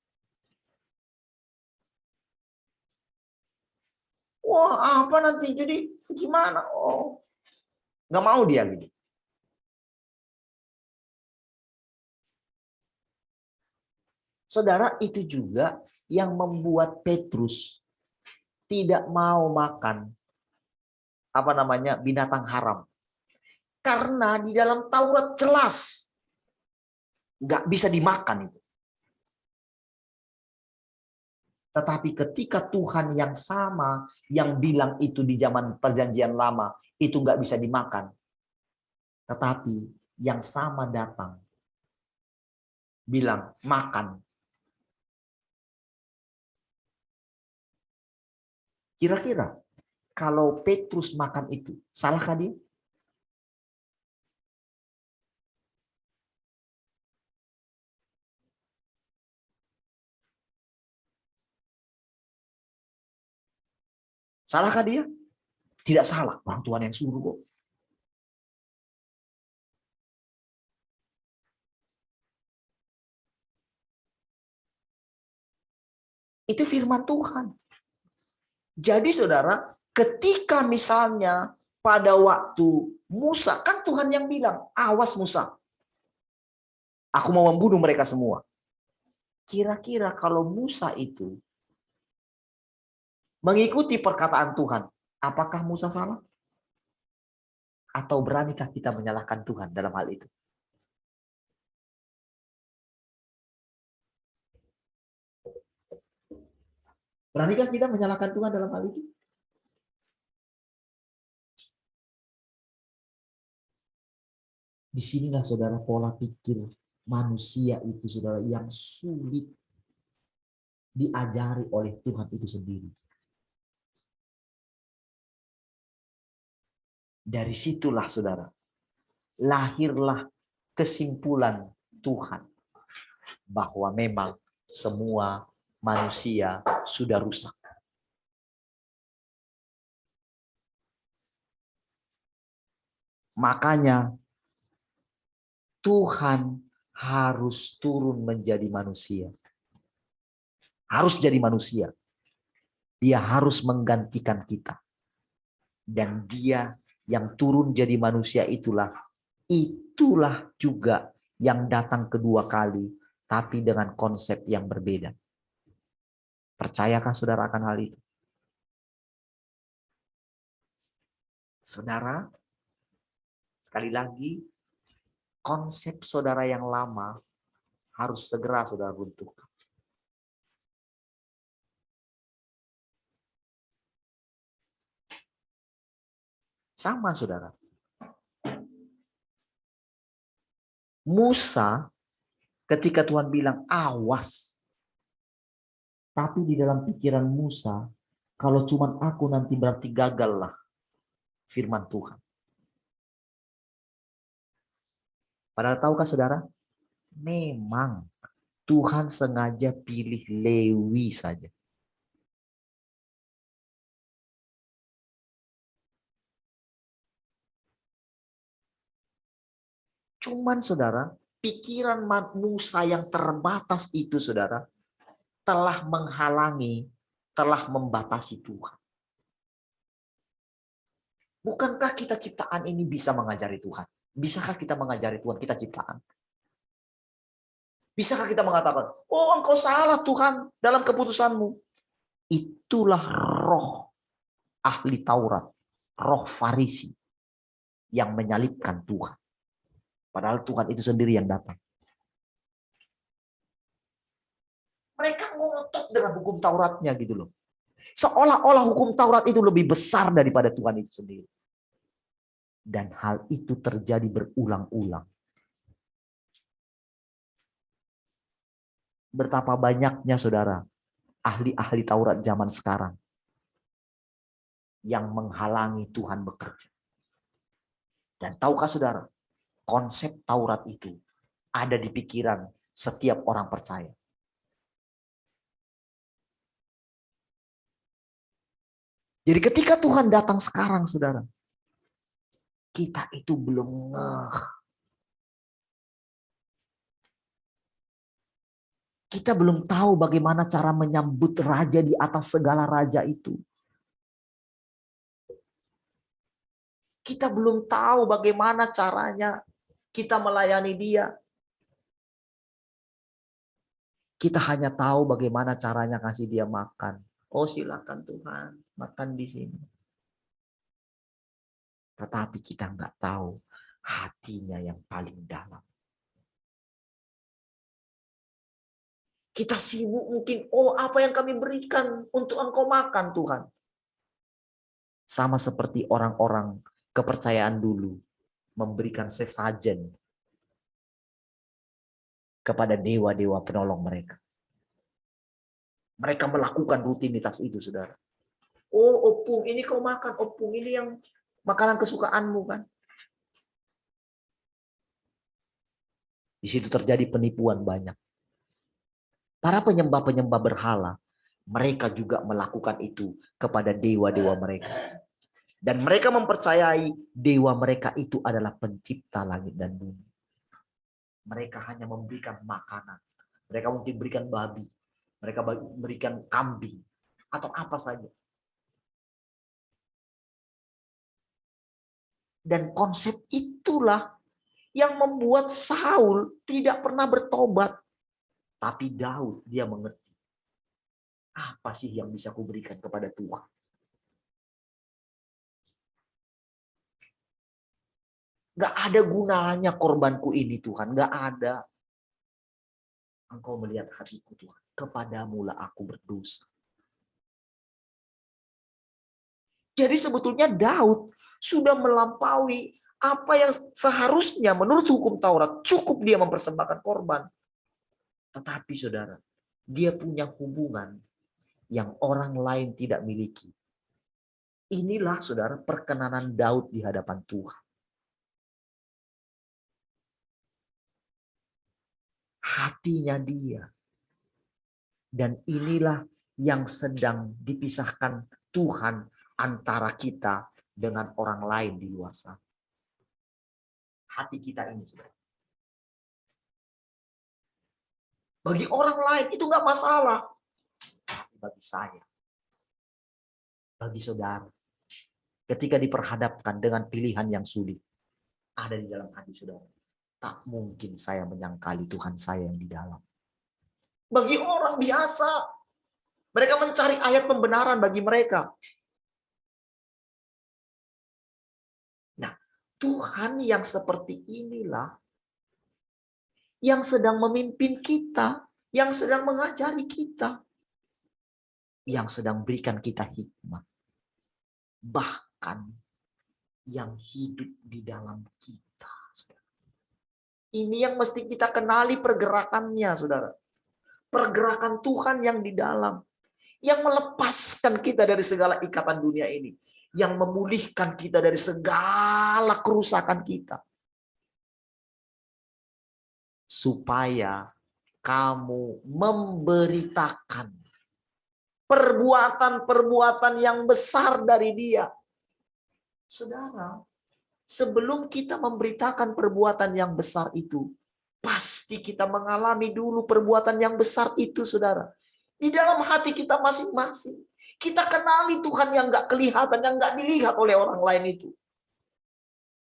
Wah, apa nanti jadi gimana? Oh, nggak mau dia gitu. Saudara, itu juga yang membuat Petrus tidak mau makan binatang haram. Karena di dalam Taurat jelas nggak bisa dimakan itu. Tetapi ketika Tuhan yang sama yang bilang itu di zaman perjanjian lama itu nggak bisa dimakan. Tetapi yang sama datang bilang makan. Kira-kira kalau Petrus makan itu, salahkah dia? Salahkah dia? Tidak salah. Orang Tuhan yang suruh kok. Itu firman Tuhan. Jadi saudara, ketika misalnya pada waktu Musa, kan Tuhan yang bilang, awas Musa, aku mau membunuh mereka semua. Kira-kira kalau Musa itu mengikuti perkataan Tuhan, apakah Musa salah? Atau beranikah kita menyalahkan Tuhan dalam hal itu? Beranikah kita menyalahkan Tuhan dalam hal itu? Disinilah saudara pola pikir manusia itu, saudara, yang sulit diajari oleh Tuhan itu sendiri. Dari situlah saudara, lahirlah kesimpulan Tuhan bahwa memang semua manusia sudah rusak. Makanya Tuhan harus turun menjadi manusia. Harus jadi manusia. Dia harus menggantikan kita. Dan dia yang turun jadi manusia itulah juga yang datang kedua kali, tapi dengan konsep yang berbeda. Percayakah saudara akan hal itu? Saudara, sekali lagi, konsep saudara yang lama harus segera saudara runtuhkan. Sama saudara. Musa ketika Tuhan bilang awas. Tapi di dalam pikiran Musa, kalau cuman aku nanti berarti gagal lah firman Tuhan. Padahal tahukah saudara? Memang Tuhan sengaja pilih Lewi saja. Cuman saudara, pikiran Musa yang terbatas itu saudara, telah menghalangi, telah membatasi Tuhan. Bukankah kita ciptaan ini bisa mengajari Tuhan? Bisakah kita mengajari Tuhan? Kita ciptaan. Bisakah kita mengatakan, oh engkau salah Tuhan dalam keputusanmu? Itulah roh ahli Taurat, roh Farisi yang menyalibkan Tuhan. Padahal Tuhan itu sendiri yang datang. Mereka ngotot dengan hukum Tauratnya gitu loh. Seolah-olah hukum Taurat itu lebih besar daripada Tuhan itu sendiri. Dan hal itu terjadi berulang-ulang. Betapa banyaknya saudara, ahli-ahli Taurat zaman sekarang yang menghalangi Tuhan bekerja. Dan tahukah saudara, konsep Taurat itu ada di pikiran setiap orang percaya. Jadi ketika Tuhan datang sekarang, saudara, kita itu belum ngeh. Kita belum tahu bagaimana cara menyambut raja di atas segala raja itu. Kita belum tahu bagaimana caranya kita melayani dia. Kita hanya tahu bagaimana caranya kasih dia makan. Oh silakan Tuhan, makan di sini. Tetapi kita nggak tahu hatinya yang paling dalam. Kita sibuk mungkin, oh apa yang kami berikan untuk engkau makan Tuhan. Sama seperti orang-orang kepercayaan dulu memberikan sesajen kepada dewa-dewa penolong mereka. Mereka melakukan rutinitas itu, saudara. Oh, opung, ini kau makan. Opung, ini yang makanan kesukaanmu kan. Di situ terjadi penipuan banyak. Para penyembah-penyembah berhala, mereka juga melakukan itu kepada dewa-dewa mereka. Dan mereka mempercayai dewa mereka itu adalah pencipta langit dan bumi. Mereka hanya memberikan makanan. Mereka mungkin berikan babi. Mereka berikan kambing. Atau apa saja. Dan konsep itulah yang membuat Saul tidak pernah bertobat. Tapi Daud dia mengerti. Apa sih yang bisa kuberikan kepada Tuhan? Gak ada gunanya korbanku ini Tuhan. Gak ada. Engkau melihat hatiku Tuhan. Kepadamulah aku berdosa. Jadi sebetulnya Daud sudah melampaui apa yang seharusnya menurut hukum Taurat. Cukup dia mempersembahkan korban. Tetapi saudara, dia punya hubungan yang orang lain tidak miliki. Inilah saudara perkenanan Daud di hadapan Tuhan. Hatinya dia. Dan inilah yang sedang dipisahkan Tuhan antara kita dengan orang lain di luar sana. Hati kita ini, saudara. Bagi orang lain itu nggak masalah. Tapi bagi saya, bagi saudara, ketika diperhadapkan dengan pilihan yang sulit, ada di dalam hati saudara. Tak mungkin saya menyangkali Tuhan saya yang di dalam. Bagi orang biasa, mereka mencari ayat pembenaran bagi mereka. Nah, Tuhan yang seperti inilah yang sedang memimpin kita, yang sedang mengajari kita, yang sedang berikan kita hikmah. Bahkan yang hidup di dalam kita. Ini yang mesti kita kenali pergerakannya, saudara. Pergerakan Tuhan yang di dalam. Yang melepaskan kita dari segala ikatan dunia ini. Yang memulihkan kita dari segala kerusakan kita. Supaya kamu memberitakan perbuatan-perbuatan yang besar dari Dia. Saudara, sebelum kita memberitakan perbuatan yang besar itu, pasti kita mengalami dulu perbuatan yang besar itu, saudara. Di dalam hati kita masing-masing. Kita kenali Tuhan yang gak kelihatan, yang gak dilihat oleh orang lain itu.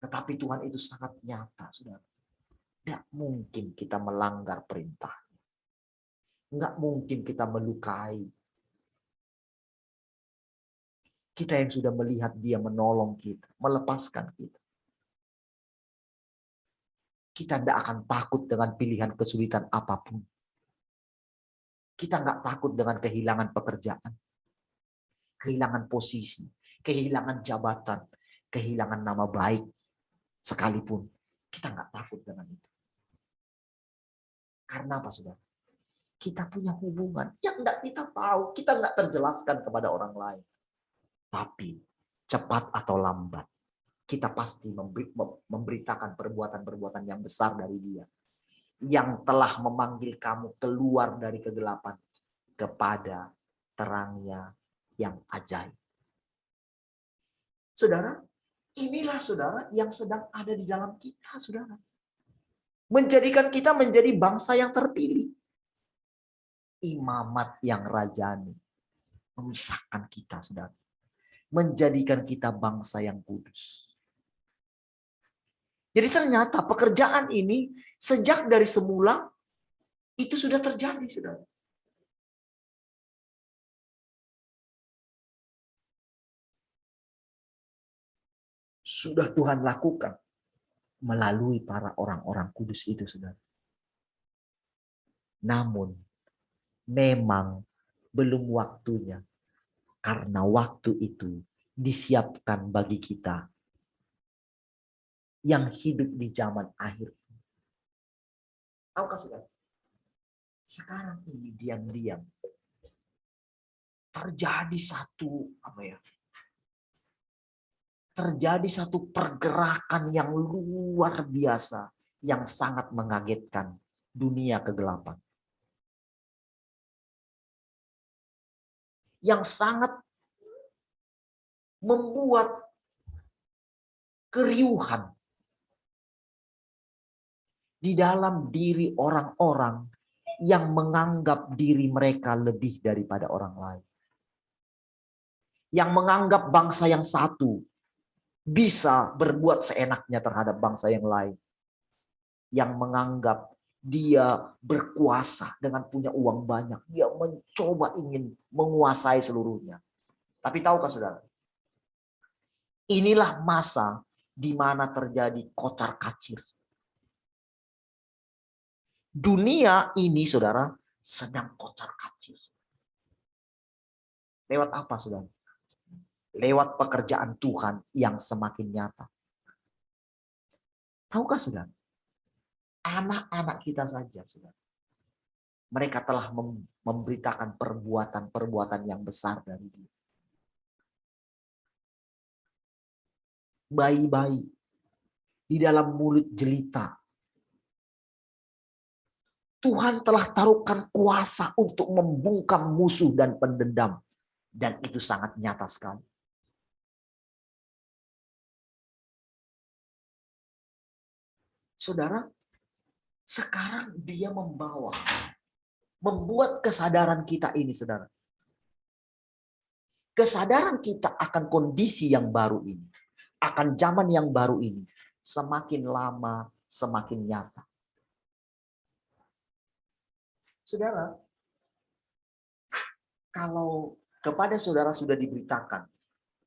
Tetapi Tuhan itu sangat nyata, saudara. Tidak mungkin kita melanggar perintah. Nggak mungkin kita melukai. Kita yang sudah melihat dia menolong kita, melepaskan kita. Kita tidak akan takut dengan pilihan kesulitan apapun. Kita nggak takut dengan kehilangan pekerjaan, kehilangan posisi, kehilangan jabatan, kehilangan nama baik sekalipun. Kita nggak takut dengan itu. Karena apa, saudara? Kita punya hubungan yang nggak kita tahu, kita nggak terjelaskan kepada orang lain. Tapi cepat atau lambat, kita pasti memberitakan perbuatan-perbuatan yang besar dari dia. Yang telah memanggil kamu keluar dari kegelapan kepada terangnya yang ajaib. Saudara, inilah saudara yang sedang ada di dalam kita, saudara. Menjadikan kita menjadi bangsa yang terpilih. Imamat yang rajani. Memisahkan kita, saudara. Menjadikan kita bangsa yang kudus. Jadi ternyata pekerjaan ini sejak dari semula itu sudah terjadi, saudara. Sudah Tuhan lakukan melalui para orang-orang kudus itu, saudara. Namun memang belum waktunya. Karena waktu itu disiapkan bagi kita yang hidup di zaman akhir. Tahukah saudara? Sekarang ini diam-diam terjadi satu pergerakan yang luar biasa yang sangat mengagetkan dunia kegelapan. Yang sangat membuat keriuhan di dalam diri orang-orang yang menganggap diri mereka lebih daripada orang lain. Yang menganggap bangsa yang satu bisa berbuat seenaknya terhadap bangsa yang lain. Yang menganggap dia berkuasa dengan punya uang banyak. Dia mencoba ingin menguasai seluruhnya. Tapi tahukah saudara? Inilah masa di mana terjadi kocar-kacir. Dunia ini, saudara, sedang kocar-kacir. Lewat apa, saudara? Lewat pekerjaan Tuhan yang semakin nyata. Tahukah, saudara? Anak-anak kita saja, saudara. Mereka telah memberitakan perbuatan-perbuatan yang besar dari dia. Bayi-bayi di dalam mulut jelita. Tuhan telah taruhkan kuasa untuk membungkam musuh dan pendendam. Dan itu sangat nyata sekali. Saudara, sekarang dia membuat kesadaran kita ini, saudara. Kesadaran kita akan kondisi yang baru ini, akan zaman yang baru ini, semakin lama semakin nyata. Saudara, kalau kepada saudara sudah diberitakan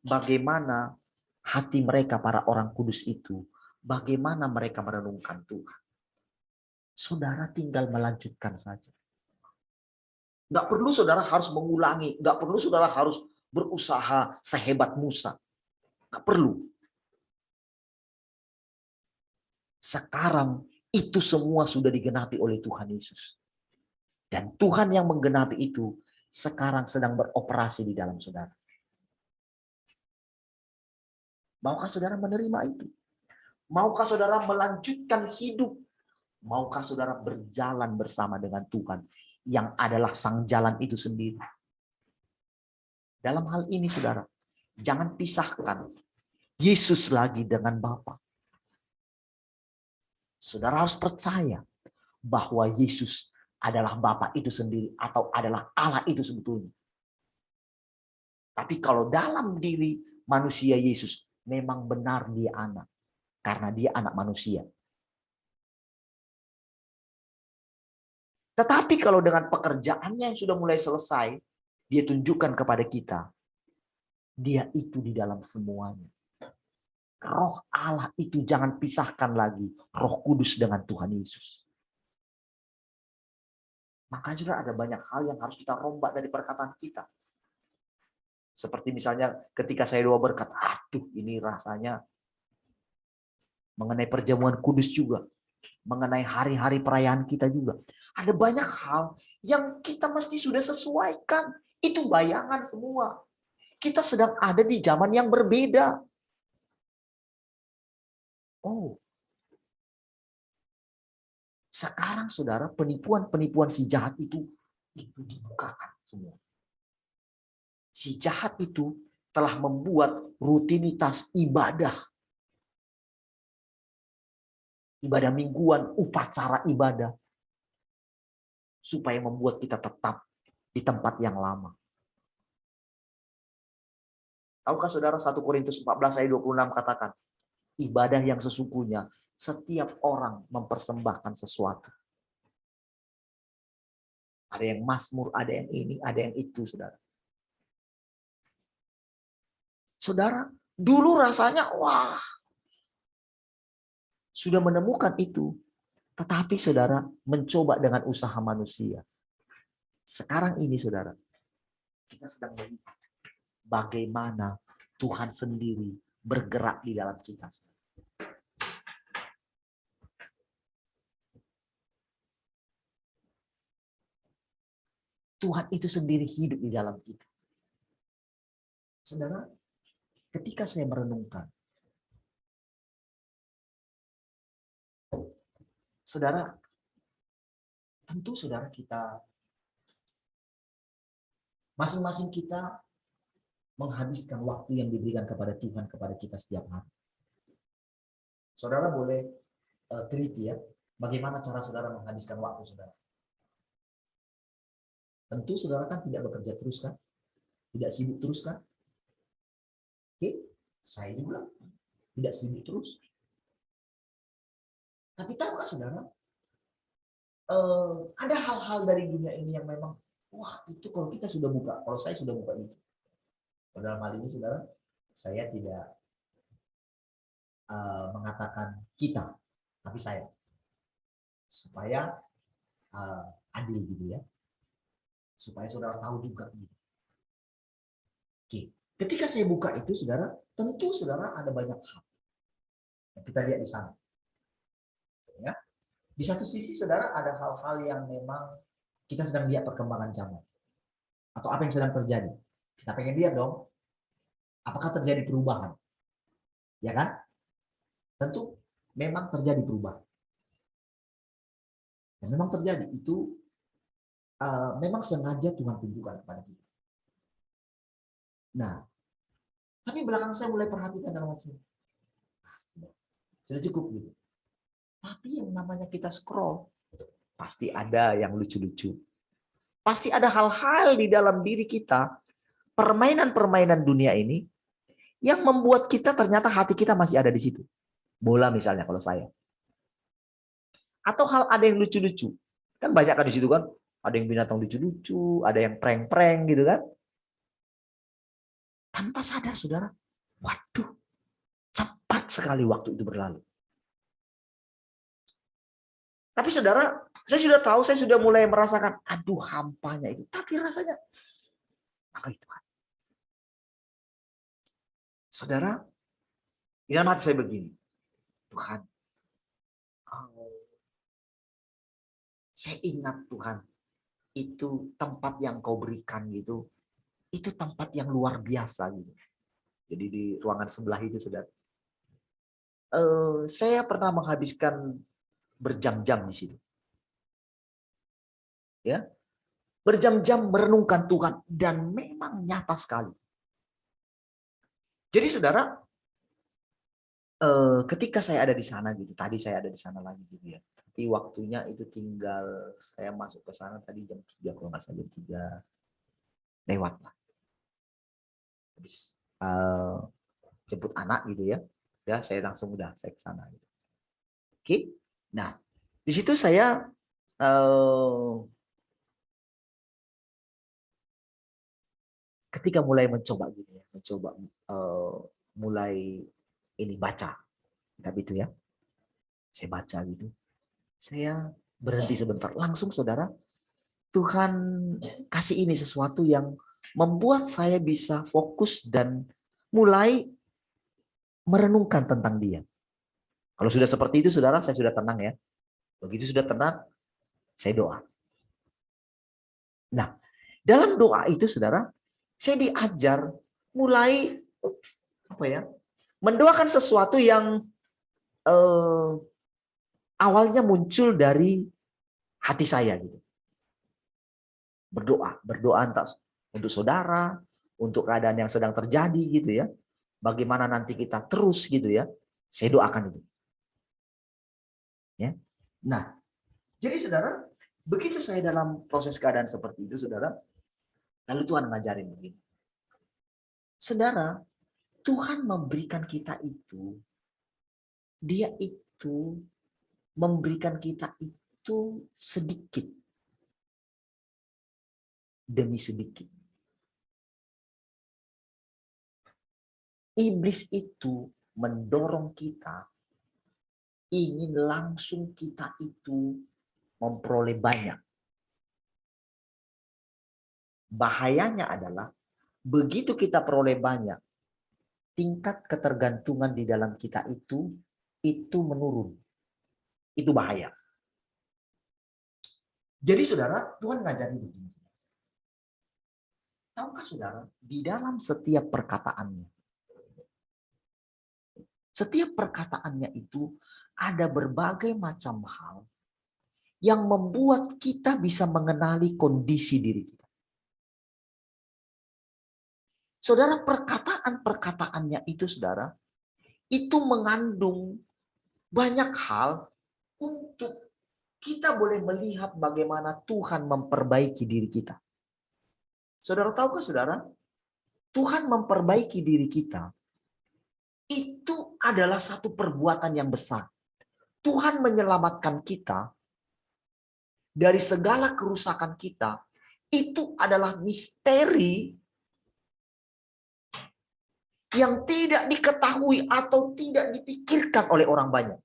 bagaimana hati mereka para orang kudus itu, bagaimana mereka merenungkan Tuhan, saudara tinggal melanjutkan saja. Nggak perlu saudara harus mengulangi, nggak perlu saudara harus berusaha sehebat Musa. Nggak perlu. Sekarang itu semua sudah digenapi oleh Tuhan Yesus. Dan Tuhan yang menggenapi itu sekarang sedang beroperasi di dalam saudara. Maukah saudara menerima itu? Maukah saudara melanjutkan hidup? Maukah saudara berjalan bersama dengan Tuhan yang adalah sang jalan itu sendiri? Dalam hal ini saudara, jangan pisahkan Yesus lagi dengan Bapa. Saudara harus percaya bahwa Yesus adalah Bapa itu sendiri atau adalah Allah itu sebetulnya. Tapi kalau dalam diri manusia Yesus memang benar dia anak, karena dia anak manusia. Tetapi kalau dengan pekerjaannya yang sudah mulai selesai, dia tunjukkan kepada kita, dia itu di dalam semuanya. Roh Allah itu jangan pisahkan lagi Roh Kudus dengan Tuhan Yesus. Maka juga ada banyak hal yang harus kita rombak dari perkataan kita. Seperti misalnya ketika saya doa berkat, aduh ini rasanya mengenai perjamuan kudus juga. Mengenai hari-hari perayaan kita juga. Ada banyak hal yang kita mesti sudah sesuaikan. Itu bayangan semua. Kita sedang ada di zaman yang berbeda. Oh. Sekarang saudara, penipuan-penipuan si jahat itu dibukakan semua. Si jahat itu telah membuat rutinitas ibadah mingguan, upacara ibadah, supaya membuat kita tetap di tempat yang lama. Tahukah saudara 1 Korintus 14 ayat 26 katakan, ibadah yang sesungguhnya setiap orang mempersembahkan sesuatu. Ada yang mazmur, ada yang ini, ada yang itu, saudara. Saudara, dulu rasanya wah, sudah menemukan itu. Tetapi saudara mencoba dengan usaha manusia. Sekarang ini saudara, kita sedang melihat bagaimana Tuhan sendiri bergerak di dalam kita. Tuhan itu sendiri hidup di dalam kita. Saudara, ketika saya merenungkan, saudara, tentu saudara kita, masing-masing kita menghabiskan waktu yang diberikan kepada Tuhan kepada kita setiap hari. Saudara boleh teliti ya, bagaimana cara saudara menghabiskan waktu saudara. Tentu saudara kan tidak bekerja terus kan? Tidak sibuk terus kan? Oke, saya juga tidak sibuk terus. Tapi tahukah saudara, ada hal-hal dari dunia ini yang memang, wah itu kalau kita sudah buka, kalau saya sudah buka itu. Dalam hal ini saudara, saya tidak mengatakan kita, tapi saya. Supaya adil gitu ya. Supaya saudara tahu juga. Oke, ketika saya buka itu saudara, tentu saudara ada banyak hal yang kita lihat di sana. Ya. Di satu sisi saudara ada hal-hal yang memang kita sedang lihat perkembangan zaman. Atau apa yang sedang terjadi. Kita pengen lihat dong, apakah terjadi perubahan. Ya kan? Tentu memang terjadi perubahan. Dan memang terjadi, itu memang sengaja Tuhan tunjukkan kepada kita. Nah, tapi belakang saya mulai perhatikan dalam hati. Sudah cukup gitu. Tapi yang namanya kita scroll, pasti ada yang lucu-lucu. Pasti ada hal-hal di dalam diri kita, permainan-permainan dunia ini, yang membuat kita ternyata hati kita masih ada di situ. Bola misalnya kalau saya. Atau hal ada yang lucu-lucu. Kan banyak kan di situ kan. Ada yang binatang lucu-lucu, ada yang prank-prank gitu kan. Tanpa sadar saudara, waduh, cepat sekali waktu itu berlalu. Tapi saudara, saya sudah tahu, saya sudah mulai merasakan, aduh hampanya itu. Tapi rasanya, apa itu kan? Saudara, di dalam hati saya begini, Tuhan, saya ingat Tuhan, itu tempat yang kau berikan gitu, itu tempat yang luar biasa gitu. Jadi di ruangan sebelah itu saudara, saya pernah menghabiskan berjam-jam di situ, ya, berjam-jam merenungkan Tuhan dan memang nyata sekali. Jadi saudara, ketika saya ada di sana gitu, tadi saya ada di sana lagi gitu ya. Tapi waktunya itu tinggal saya masuk ke sana tadi jam 3 kalau nggak salah, jam 3 lewat lah. Habis jemput anak gitu ya. Ya, saya langsung udah saya ke sana gitu. Oke. Nah, di situ saya ketika mulai mencoba gitu ya, mencoba mulai ini baca kitab itu ya, saya baca gitu, saya berhenti sebentar, langsung saudara, Tuhan kasih ini sesuatu yang membuat saya bisa fokus dan mulai merenungkan tentang Dia. Kalau sudah seperti itu saudara, saya sudah tenang ya. Begitu sudah tenang, saya doa. Nah, dalam doa itu saudara, saya diajar mulai apa ya? Mendoakan sesuatu yang awalnya muncul dari hati saya gitu. Berdoa entah untuk saudara, untuk keadaan yang sedang terjadi gitu ya. Bagaimana nanti kita terus gitu ya. Saya doakan itu. Ya. Nah, jadi saudara, begitu saya dalam proses keadaan seperti itu saudara, lalu Tuhan ngajarin begini. Saudara, Tuhan memberikan kita itu, Dia itu memberikan kita itu sedikit demi sedikit. Iblis itu mendorong kita ingin langsung kita itu memperoleh banyak. Bahayanya adalah begitu kita peroleh banyak, tingkat ketergantungan di dalam kita itu menurun. Itu bahaya. Jadi saudara, Tuhan ngajarin begini. Tahukah saudara, di dalam setiap perkataannya, itu ada berbagai macam hal yang membuat kita bisa mengenali kondisi diri kita. Saudara, perkataan-perkataannya itu saudara, itu mengandung banyak hal untuk kita boleh melihat bagaimana Tuhan memperbaiki diri kita. Saudara tahukah saudara, Tuhan memperbaiki diri kita itu adalah satu perbuatan yang besar. Tuhan menyelamatkan kita dari segala kerusakan kita. Itu adalah misteri yang tidak diketahui atau tidak dipikirkan oleh orang banyak.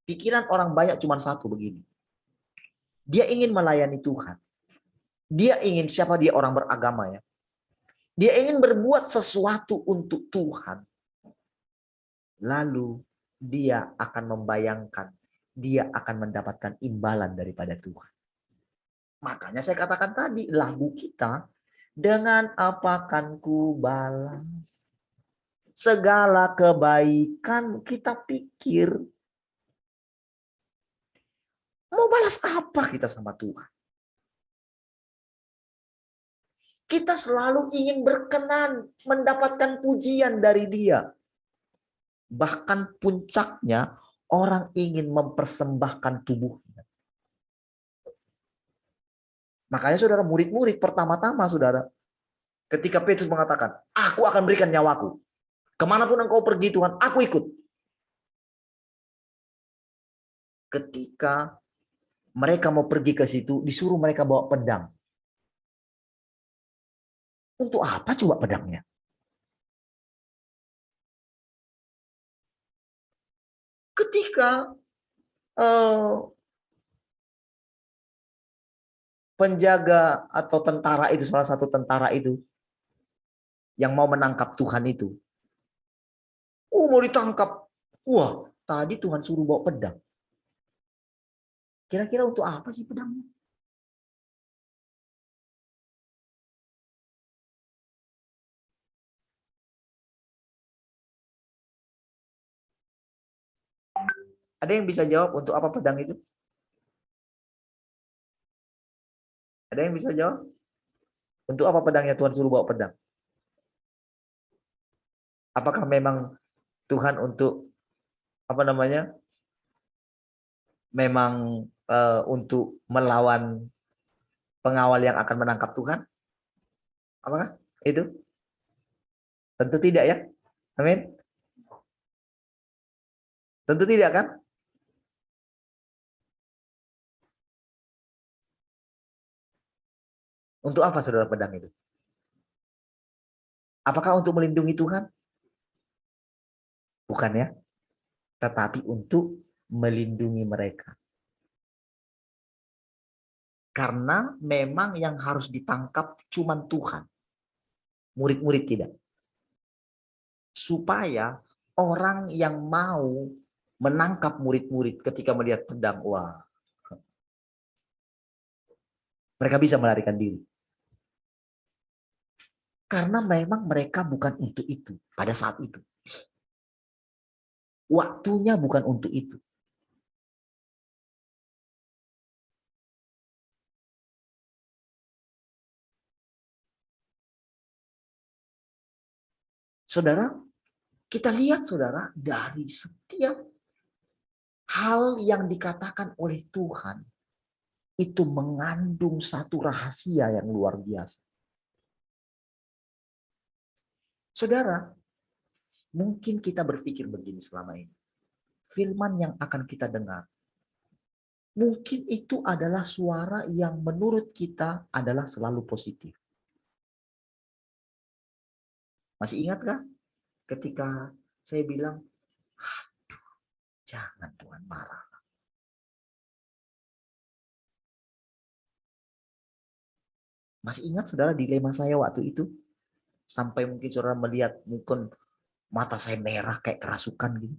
Pikiran orang banyak cuma satu begini. Dia ingin melayani Tuhan. Dia ingin, siapa dia, orang beragama ya. Dia ingin berbuat sesuatu untuk Tuhan. Lalu dia akan membayangkan, dia akan mendapatkan imbalan daripada Tuhan. Makanya saya katakan tadi, lagu kita, dengan apa akan ku balas segala kebaikan. Kita pikir, mau balas apa kita sama Tuhan? Kita selalu ingin berkenan, mendapatkan pujian dari Dia. Bahkan puncaknya, orang ingin mempersembahkan tubuhnya. Makanya saudara, murid-murid pertama-tama saudara, ketika Petrus mengatakan, aku akan berikan nyawaku. Kemanapun engkau pergi Tuhan, aku ikut. Ketika mereka mau pergi ke situ, disuruh mereka bawa pedang. Untuk apa coba pedangnya? Ketika penjaga atau tentara itu, salah satu tentara itu yang mau menangkap Tuhan itu, mau ditangkap. Wah, tadi Tuhan suruh bawa pedang. Kira-kira untuk apa sih pedangnya? Ada yang bisa jawab untuk apa pedang itu? Ada yang bisa jawab? Untuk apa pedangnya Tuhan suruh bawa pedang? Apakah memang Tuhan untuk apa namanya? Memang untuk melawan pengawal yang akan menangkap Tuhan? Apakah itu? Tentu tidak ya. Amin. Tentu tidak kan? Untuk apa saudara pedang itu? Apakah untuk melindungi Tuhan? Bukan ya. Tetapi untuk melindungi mereka. Karena memang yang harus ditangkap cuma Tuhan. Murid-murid tidak. Supaya orang yang mau menangkap murid-murid ketika melihat pedang, wah, mereka bisa melarikan diri. Karena memang mereka bukan untuk itu pada saat itu. Waktunya bukan untuk itu. Saudara, kita lihat saudara, dari setiap hal yang dikatakan oleh Tuhan, itu mengandung satu rahasia yang luar biasa. Saudara, mungkin kita berpikir begini selama ini. Firman yang akan kita dengar, mungkin itu adalah suara yang menurut kita adalah selalu positif. Masih ingatkah ketika saya bilang, aduh, jangan Tuhan marah. Masih ingat saudara dilema saya waktu itu? Sampai mungkin saudara melihat mungkin mata saya merah kayak kerasukan gitu.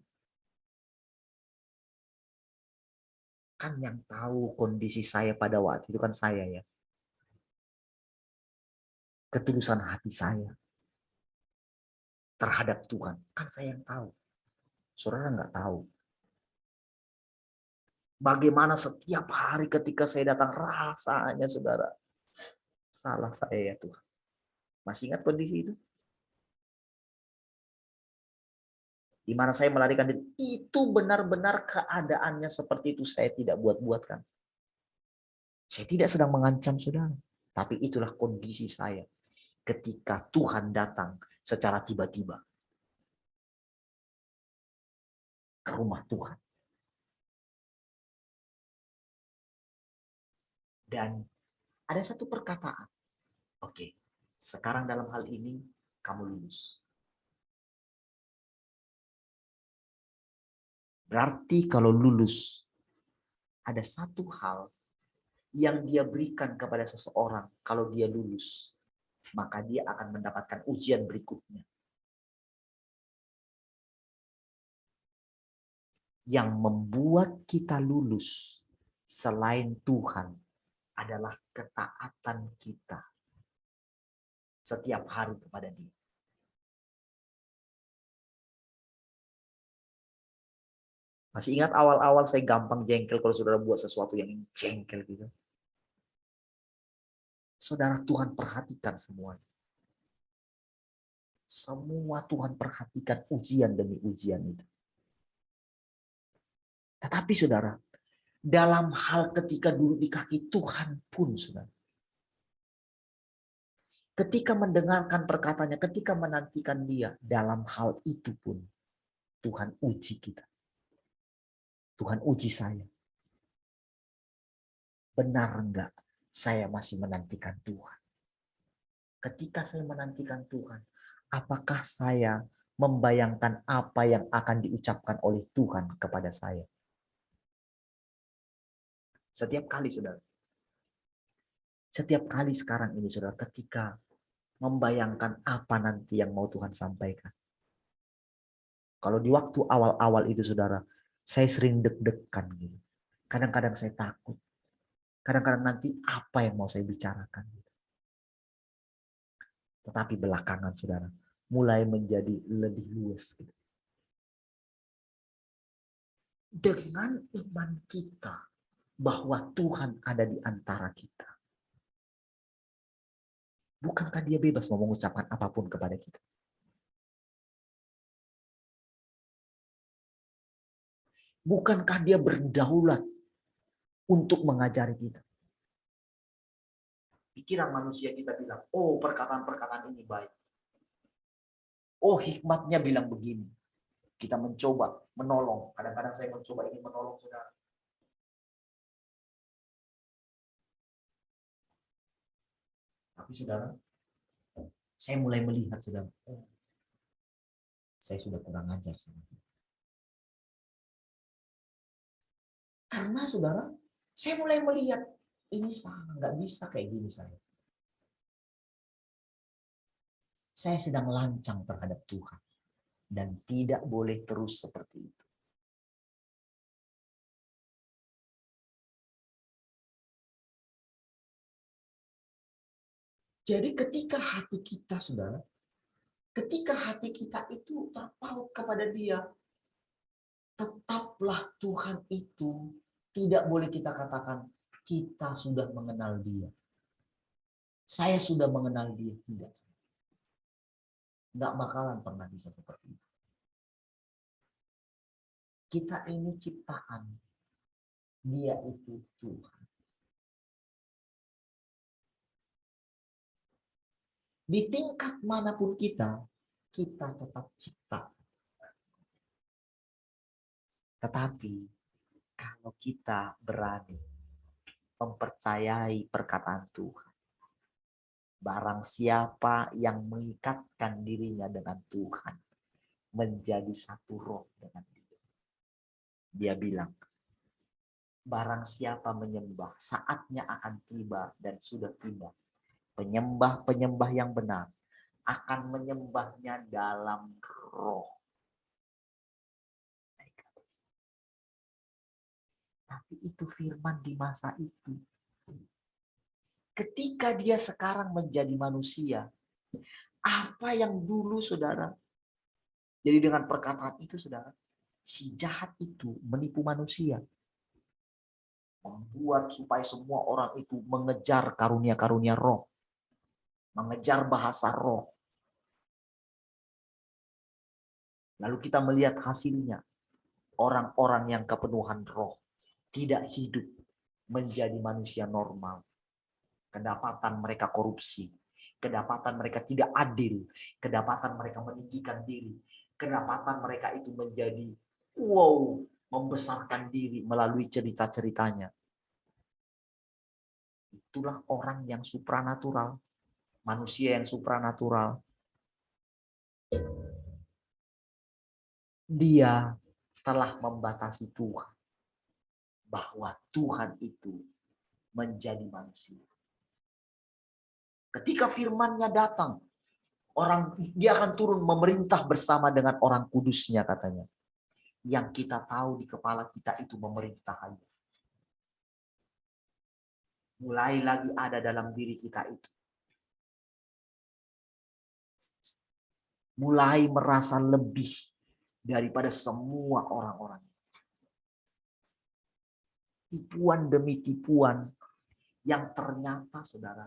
Kan yang tahu kondisi saya pada waktu itu kan saya ya. Ketulusan hati saya terhadap Tuhan. Kan saya yang tahu. Saudara nggak tahu. Bagaimana setiap hari ketika saya datang rasanya saudara. Salah saya ya Tuhan. Masih ingat kondisi itu? Di mana saya melarikan diri. Itu benar-benar keadaannya seperti itu. Saya tidak buat-buat kan. Saya tidak sedang mengancam saudara. Tapi itulah kondisi saya. Ketika Tuhan datang secara tiba-tiba ke rumah Tuhan. Dan ada satu perkataan. Oke, sekarang dalam hal ini kamu lulus. Berarti kalau lulus, ada satu hal yang dia berikan kepada seseorang kalau dia lulus. Maka dia akan mendapatkan ujian berikutnya. Yang membuat kita lulus selain Tuhan adalah ketaatan kita setiap hari kepada Dia. Masih ingat awal-awal saya gampang jengkel kalau saudara buat sesuatu yang jengkel gitu. Saudara, Tuhan perhatikan semuanya. Semua Tuhan perhatikan ujian demi ujian itu. Tetapi saudara, dalam hal ketika duduk di kaki Tuhan pun saudara. Ketika mendengarkan perkataannya, ketika menantikan Dia, dalam hal itu pun Tuhan uji kita. Tuhan uji saya. Benar enggak saya masih menantikan Tuhan? Ketika saya menantikan Tuhan, apakah saya membayangkan apa yang akan diucapkan oleh Tuhan kepada saya? Setiap kali saudara. Setiap kali sekarang ini saudara, ketika membayangkan apa nanti yang mau Tuhan sampaikan. Kalau di waktu awal-awal itu saudara, saya sering deg-degan gitu. Kadang-kadang saya takut. Kadang-kadang nanti apa yang mau saya bicarakan. Tetapi belakangan saudara, mulai menjadi lebih luas. Gitu. Dengan iman kita bahwa Tuhan ada di antara kita. Bukankah Dia bebas mau mengucapkan apapun kepada kita? Bukankah Dia berdaulat untuk mengajari kita? Pikiran manusia kita bilang, oh perkataan-perkataan ini baik. Oh hikmatnya bilang begini. Kita mencoba menolong. Kadang-kadang saya mencoba ingin menolong saudara. Tapi saudara, saya mulai melihat saudara, saya sudah kurang ajar saudara. Karena saudara, saya mulai melihat ini salah, nggak bisa kayak gini saya. Saya sedang lancang terhadap Tuhan dan tidak boleh terus seperti itu. Jadi ketika hati kita, saudara, ketika hati kita itu terpaut kepada Dia, tetaplah Tuhan itu tidak boleh kita katakan kita sudah mengenal Dia. Saya sudah mengenal Dia, tidak. Nggak bakalan pernah bisa seperti itu. Kita ini ciptaan. Dia itu Tuhan. Di tingkat manapun kita tetap cipta. Tetapi kalau kita berani mempercayai perkataan Tuhan, barang siapa yang mengikatkan dirinya dengan Tuhan, menjadi satu roh dengan Dia. Dia bilang, barang siapa menyembah, saatnya akan tiba dan sudah tiba. Penyembah-penyembah yang benar akan menyembahnya dalam roh. Tapi itu firman di masa itu. Ketika dia sekarang menjadi manusia, apa yang dulu saudara, jadi dengan perkataan itu saudara, si jahat itu menipu manusia. Membuat supaya semua orang itu mengejar karunia-karunia roh. Mengejar bahasa roh. Lalu kita melihat hasilnya. Orang-orang yang kepenuhan roh tidak hidup menjadi manusia normal. Kedapatan mereka korupsi. Kedapatan mereka tidak adil. Kedapatan mereka meninggikan diri. Kedapatan mereka itu menjadi membesarkan diri melalui cerita-ceritanya. Itulah orang yang supranatural. Manusia yang supranatural. Dia telah membatasi Tuhan. Bahwa Tuhan itu menjadi manusia. Ketika firman-Nya datang, dia akan turun memerintah bersama dengan orang kudusnya katanya. Yang kita tahu di kepala kita itu memerintah aja. Mulai lagi ada dalam diri kita itu. Mulai merasa lebih daripada semua orang-orang. Tipuan demi tipuan yang ternyata saudara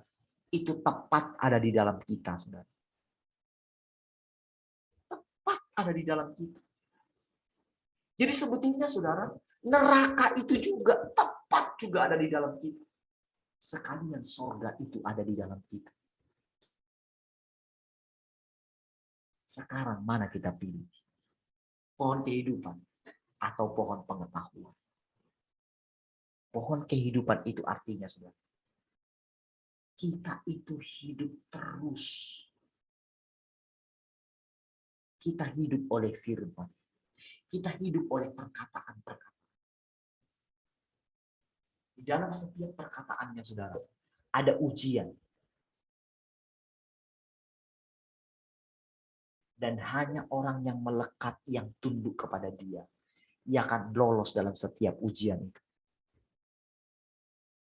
itu tepat ada di dalam kita saudara. Tepat ada di dalam kita. Jadi sebetulnya saudara, neraka itu juga tepat juga ada di dalam kita. Sekalian sorga itu ada di dalam kita. Sekarang mana kita pilih? Pohon kehidupan atau pohon pengetahuan? Pohon kehidupan itu artinya saudara, kita itu hidup terus. Kita hidup oleh firman. Kita hidup oleh perkataan-perkataan. Di dalam setiap perkataannya saudara, ada ujian. Dan hanya orang yang melekat, yang tunduk kepada Dia, ia akan lolos dalam setiap ujian itu.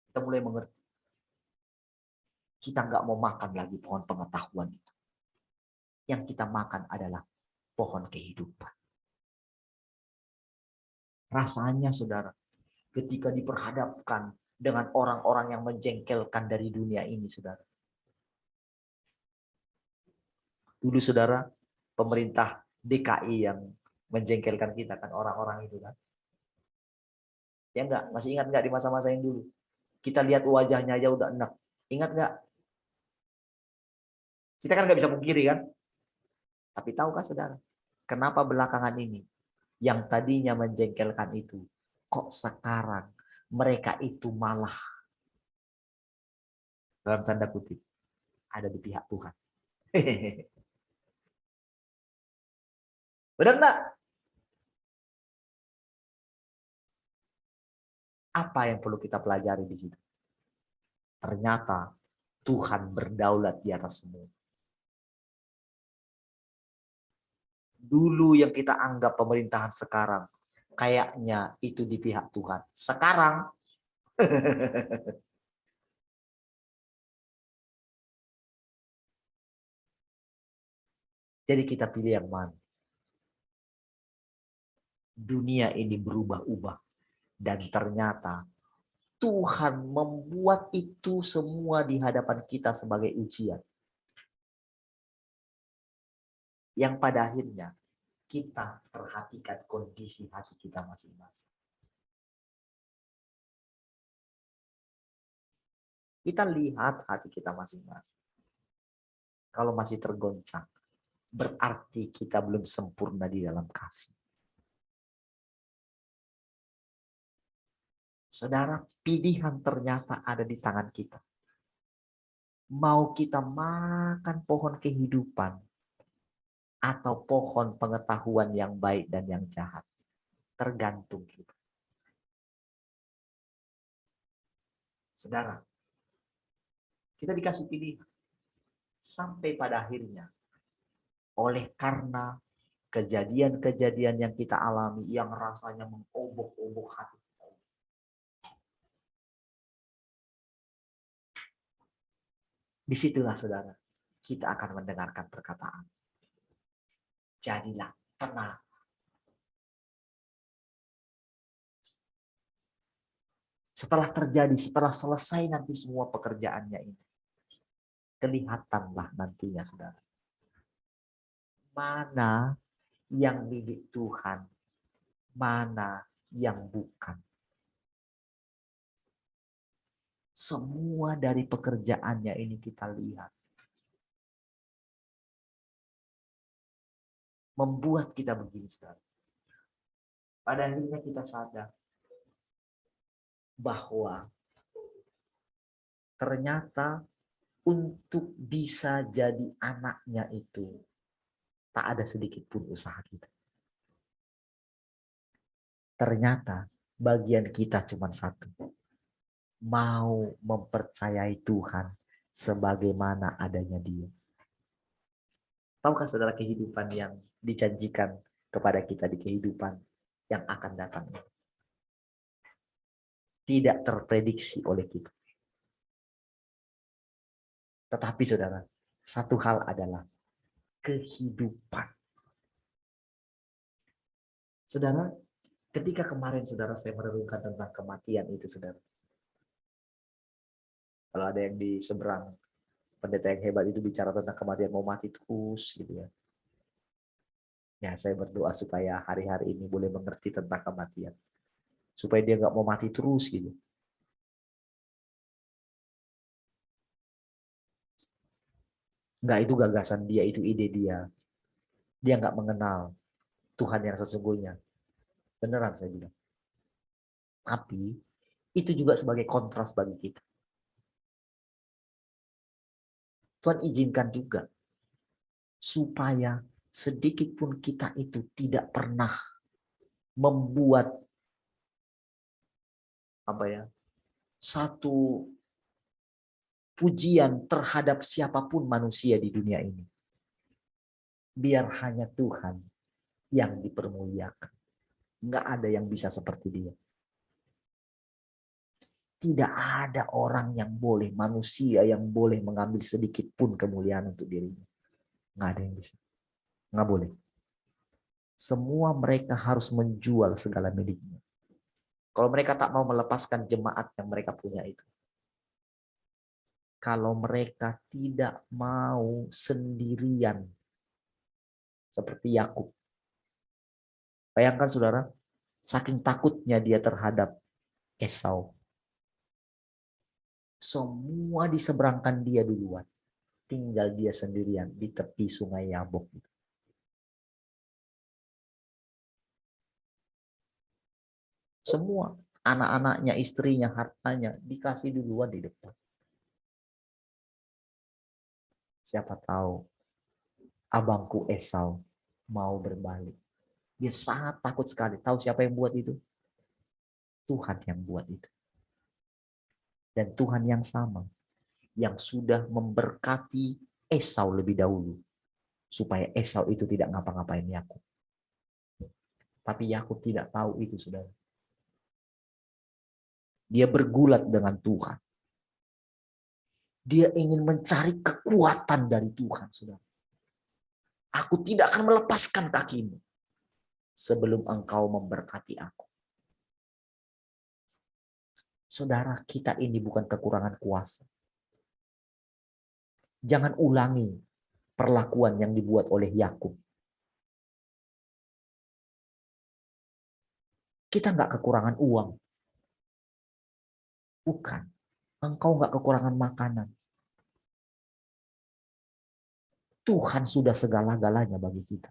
Kita mulai mengerti. Kita nggak mau makan lagi pohon pengetahuan itu. Yang kita makan adalah pohon kehidupan. Rasanya saudara, ketika diperhadapkan dengan orang-orang yang menjengkelkan dari dunia ini saudara. Dulu saudara, pemerintah DKI yang menjengkelkan kita kan orang-orang itu kan. Ya enggak? Masih ingat enggak di masa-masa yang dulu? Kita lihat wajahnya aja udah enak. Ingat enggak? Kita kan enggak bisa pungkiri kan? Tapi tahukah saudara? Kenapa belakangan ini yang tadinya menjengkelkan itu kok sekarang mereka itu malah dalam tanda kutip ada di pihak Tuhan. Benar enggak? Apa yang perlu kita pelajari di situ? Ternyata Tuhan berdaulat di atas semua. Dulu yang kita anggap pemerintahan sekarang, kayaknya itu di pihak Tuhan. Sekarang, jadi kita pilih yang mana? Dunia ini berubah-ubah. Dan ternyata Tuhan membuat itu semua di hadapan kita sebagai ujian. Yang pada akhirnya kita perhatikan kondisi hati kita masing-masing. Kita lihat hati kita masing-masing. Kalau masih tergoncang, berarti kita belum sempurna di dalam kasih. Saudara, pilihan ternyata ada di tangan kita. Mau kita makan pohon kehidupan atau pohon pengetahuan yang baik dan yang jahat, tergantung kita. Saudara, kita dikasih pilihan. Sampai pada akhirnya, oleh karena kejadian-kejadian yang kita alami yang rasanya mengobok-obok hati, disitulah saudara, kita akan mendengarkan perkataan. Jadilah tenang. Setelah terjadi, setelah selesai nanti semua pekerjaannya ini, kelihatanlah nantinya saudara. Mana yang milik Tuhan, mana yang bukan. Semua dari pekerjaannya ini kita lihat. Membuat kita begini saudara. Pada akhirnya kita sadar bahwa ternyata untuk bisa jadi anaknya itu tak ada sedikit pun usaha kita. Ternyata bagian kita cuma satu. Mau mempercayai Tuhan sebagaimana adanya Dia. Tahukah saudara kehidupan yang dijanjikan kepada kita di kehidupan yang akan datang ini? Tidak terprediksi oleh kita. Tetapi saudara, satu hal adalah kehidupan. Saudara, ketika kemarin saudara saya merenungkan tentang kematian itu saudara. Kalau ada yang di seberang pendeta yang hebat itu bicara tentang kematian, mau mati terus gitu ya. Ya saya berdoa supaya hari-hari ini boleh mengerti tentang kematian. Supaya dia nggak mau mati terus gitu. Nggak, itu gagasan dia, itu ide dia. Dia nggak mengenal Tuhan yang sesungguhnya. Beneran saya bilang. Tapi itu juga sebagai kontras bagi kita. Tuhan izinkan juga supaya sedikit pun kita itu tidak pernah membuat satu pujian terhadap siapapun manusia di dunia ini. Biar hanya Tuhan yang dipermuliakan. Nggak ada yang bisa seperti Dia. Tidak ada orang yang boleh, manusia yang boleh mengambil sedikit pun kemuliaan untuk dirinya. Nggak ada yang bisa. Nggak boleh. Semua mereka harus menjual segala miliknya. Kalau mereka tak mau melepaskan jemaat yang mereka punya itu. Kalau mereka tidak mau sendirian. Seperti Yakub. Bayangkan saudara, saking takutnya dia terhadap Esau. Semua diseberangkan dia duluan. Tinggal dia sendirian di tepi sungai Yabok. Semua anak-anaknya, istrinya, hartanya dikasih duluan di depan. Siapa tahu abangku Esau mau berbalik. Dia sangat takut sekali. Tahu siapa yang buat itu? Tuhan yang buat itu. Dan Tuhan yang sama yang sudah memberkati Esau lebih dahulu supaya Esau itu tidak ngapa-ngapain Yakub. Tapi Yakub tidak tahu itu, Saudara. Dia bergulat dengan Tuhan. Dia ingin mencari kekuatan dari Tuhan, Saudara. Aku tidak akan melepaskan kakimu sebelum engkau memberkati aku. Saudara, kita ini bukan kekurangan kuasa. Jangan ulangi perlakuan yang dibuat oleh Yakub. Kita nggak kekurangan uang. Bukan. Engkau nggak kekurangan makanan. Tuhan sudah segala-galanya bagi kita.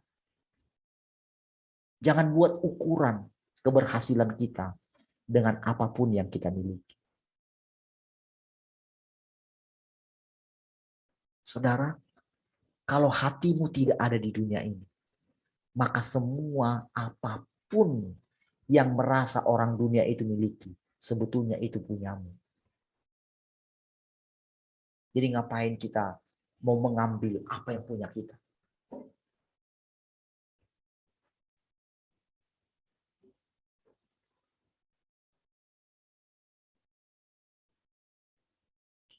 Jangan buat ukuran keberhasilan kita dengan apapun yang kita miliki. Saudara, kalau hatimu tidak ada di dunia ini, maka semua apapun yang merasa orang dunia itu miliki, sebetulnya itu punyamu. Jadi ngapain kita mau mengambil apa yang punya kita?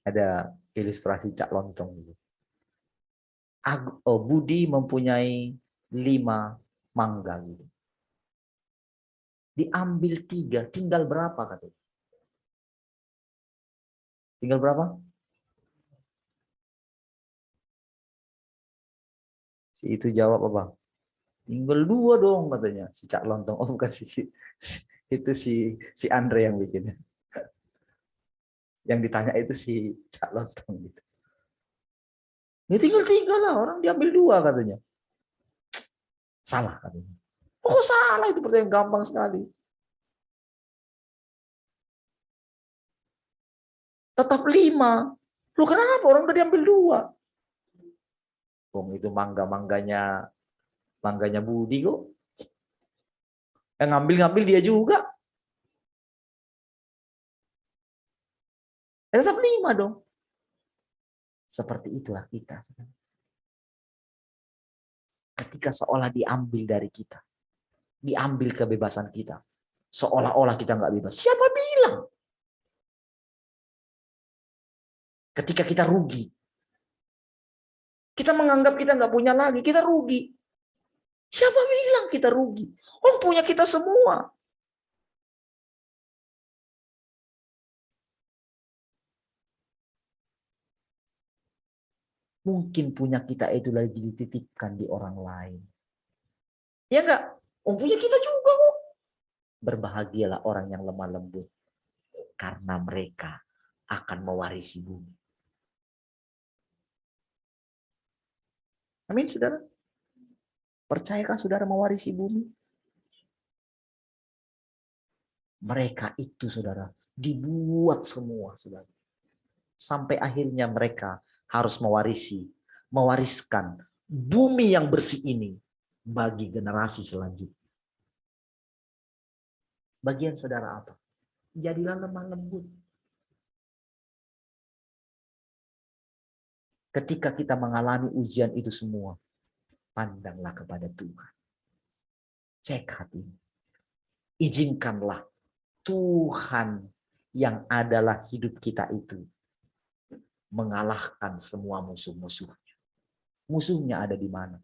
Ada ilustrasi Cak Lontong gitu. Budi mempunyai 5 mangga gitu. Diambil 3, tinggal berapa katanya? Tinggal berapa? Si itu jawab apa? Tinggal 2 dong katanya. Si Cak Lontong. Oh bukan itu si Andre yang bikin. Yang ditanya itu si Cak Lontong gitu. Ya tinggal 3 lah, orang diambil 2 katanya. Salah katanya. Oh salah, itu pertanyaan gampang sekali. Tetap 5. Lu kenapa orang udah diambil 2? Itu mangganya Budi kok. Yang ngambil dia juga. Tetap 5 dong. Seperti itulah kita. Ketika seolah diambil dari kita. Diambil kebebasan kita. Seolah-olah kita nggak bebas. Siapa bilang? Ketika kita rugi. Kita menganggap kita nggak punya lagi. Kita rugi. Siapa bilang kita rugi? Oh punya kita semua. Mungkin punya kita itu lagi dititipkan di orang lain. Ya enggak? Oh punya kita juga kok. Berbahagialah orang yang lemah lembut. Karena mereka akan mewarisi bumi. Amin, saudara. Percayakah saudara mewarisi bumi? Mereka itu, saudara, dibuat semua, saudara. Sampai akhirnya mereka harus mewariskan bumi yang bersih ini bagi generasi selanjutnya. Bagian saudara apa? Jadilah lemah lembut. Ketika kita mengalami ujian itu semua, pandanglah kepada Tuhan. Cek hati. Izinkanlah Tuhan yang adalah hidup kita itu mengalahkan semua musuh-musuhnya. Musuhnya ada di mana?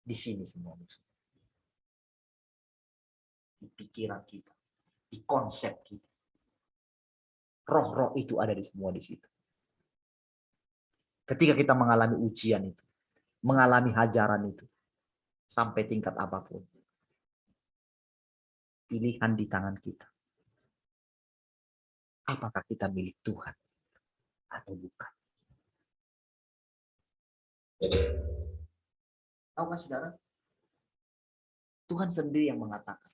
Di sini semua musuh. Di pikiran kita, di konsep kita. Roh-roh itu ada di semua di situ. Ketika kita mengalami ujian itu, mengalami hajaran itu, sampai tingkat apapun, pilihan di tangan kita. Apakah kita milik Tuhan atau bukan? Tahukah saudara? Tuhan sendiri yang mengatakan,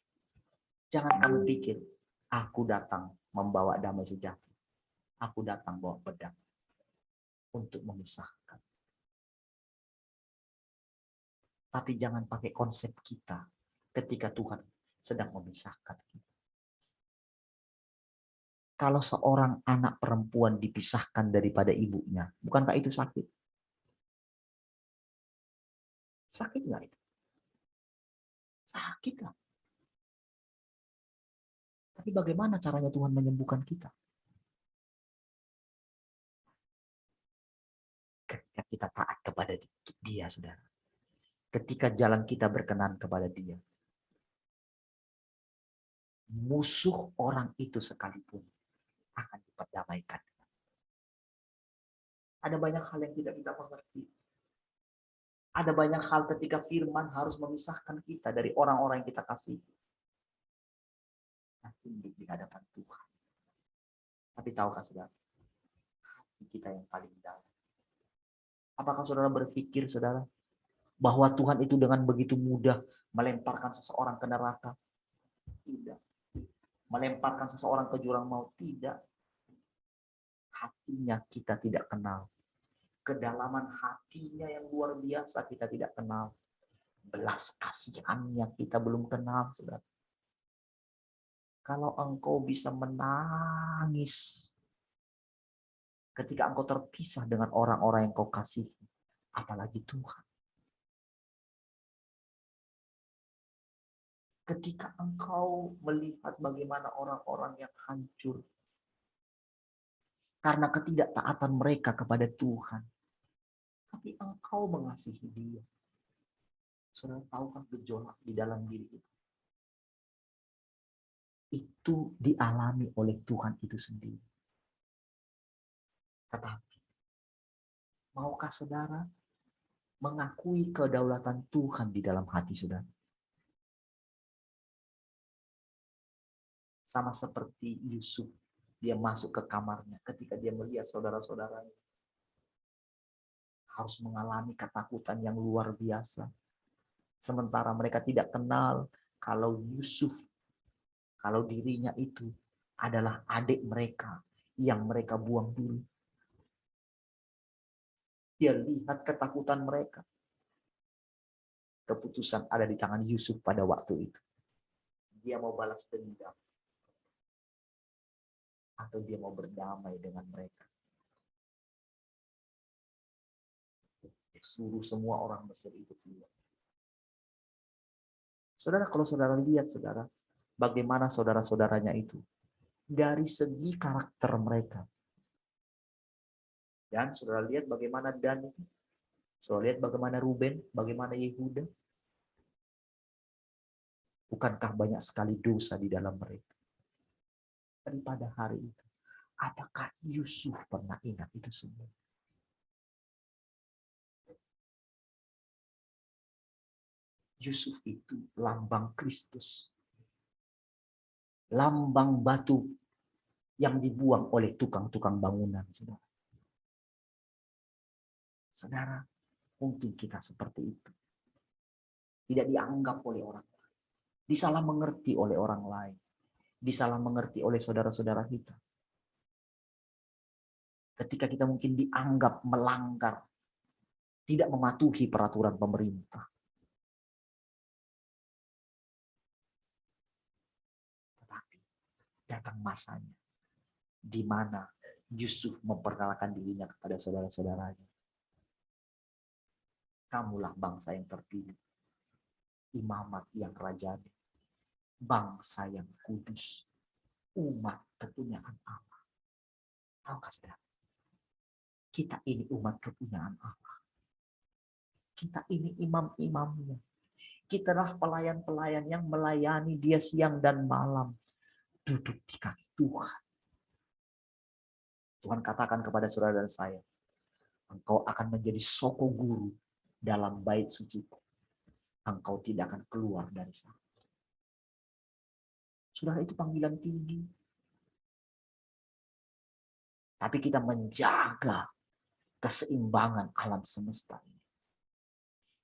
jangan kamu pikir, aku datang membawa damai sejahtera. Aku datang bawa pedang. untuk memisahkan. Tapi jangan pakai konsep kita ketika Tuhan sedang memisahkan kita. Kalau seorang anak perempuan dipisahkan daripada ibunya, bukankah itu sakit? Sakit nggak itu? Sakit lah. Tapi bagaimana caranya Tuhan menyembuhkan kita? Ketika kita taat kepada Dia, saudara. Ketika jalan kita berkenan kepada Dia. Musuh orang itu sekalipun akan diperdamaikan. Ada banyak hal yang tidak kita mengerti. Ada banyak hal ketika firman harus memisahkan kita dari orang-orang yang kita kasih. Nanti di hadapan Tuhan. Tapi tahukah saudara? Hati kita yang paling dalam. Apakah saudara berpikir, saudara, bahwa Tuhan itu dengan begitu mudah melemparkan seseorang ke neraka? Tidak. Melemparkan seseorang ke jurang maut? Tidak. Hatinya kita tidak kenal. Kedalaman hatinya yang luar biasa kita tidak kenal. Belas kasihannya kita belum kenal, saudara. Kalau engkau bisa menangis ketika engkau terpisah dengan orang-orang yang kau kasihi, apalagi Tuhan. Ketika engkau melihat bagaimana orang-orang yang hancur karena ketidaktaatan mereka kepada Tuhan, tapi engkau mengasihi Dia. Saudara tahu kan gejolak di dalam diri itu? Itu dialami oleh Tuhan itu sendiri. Tetapi, maukah saudara mengakui kedaulatan Tuhan di dalam hati saudara? Sama seperti Yusuf, dia masuk ke kamarnya ketika dia melihat saudara-saudaranya harus mengalami ketakutan yang luar biasa. Sementara mereka tidak kenal kalau Yusuf, kalau dirinya itu adalah adik mereka yang mereka buang dulu. Dia lihat ketakutan mereka. Keputusan ada di tangan Yusuf pada waktu itu. Dia mau balas dendam. Atau dia mau berdamai dengan mereka. Dia suruh semua orang Mesir itu keluar. Saudara, kalau saudara lihat, saudara, bagaimana saudara-saudaranya itu. Dari segi karakter mereka. Dan saudara lihat bagaimana Dan itu. Saudara lihat bagaimana Ruben, bagaimana Yehuda. Bukankah banyak sekali dosa di dalam mereka? Dan pada hari itu, apakah Yusuf pernah ingat itu semua? Yusuf itu lambang Kristus. Lambang batu yang dibuang oleh tukang-tukang bangunan. Saudara. Saudara, mungkin kita seperti itu. Tidak dianggap oleh orang lain. Disalah mengerti oleh orang lain. Disalah mengerti oleh saudara-saudara kita. Ketika kita mungkin dianggap melanggar, tidak mematuhi peraturan pemerintah. Tetapi datang masanya di mana Yusuf memperkenalkan dirinya kepada saudara-saudaranya. Kamulah bangsa yang terpilih, imamat yang rajani, bangsa yang kudus, umat kepunyaan Allah. Tahukah saudara? Kita ini umat kepunyaan Allah. Kita ini imam-imamnya. Kitalah pelayan-pelayan yang melayani Dia siang dan malam. Duduk di kaki Tuhan. Tuhan katakan kepada saudara dan saya, engkau akan menjadi soko guru dalam bait suci. Engkau tidak akan keluar dari sana. Saudara, itu panggilan tinggi. Tapi kita menjaga keseimbangan alam semesta ini.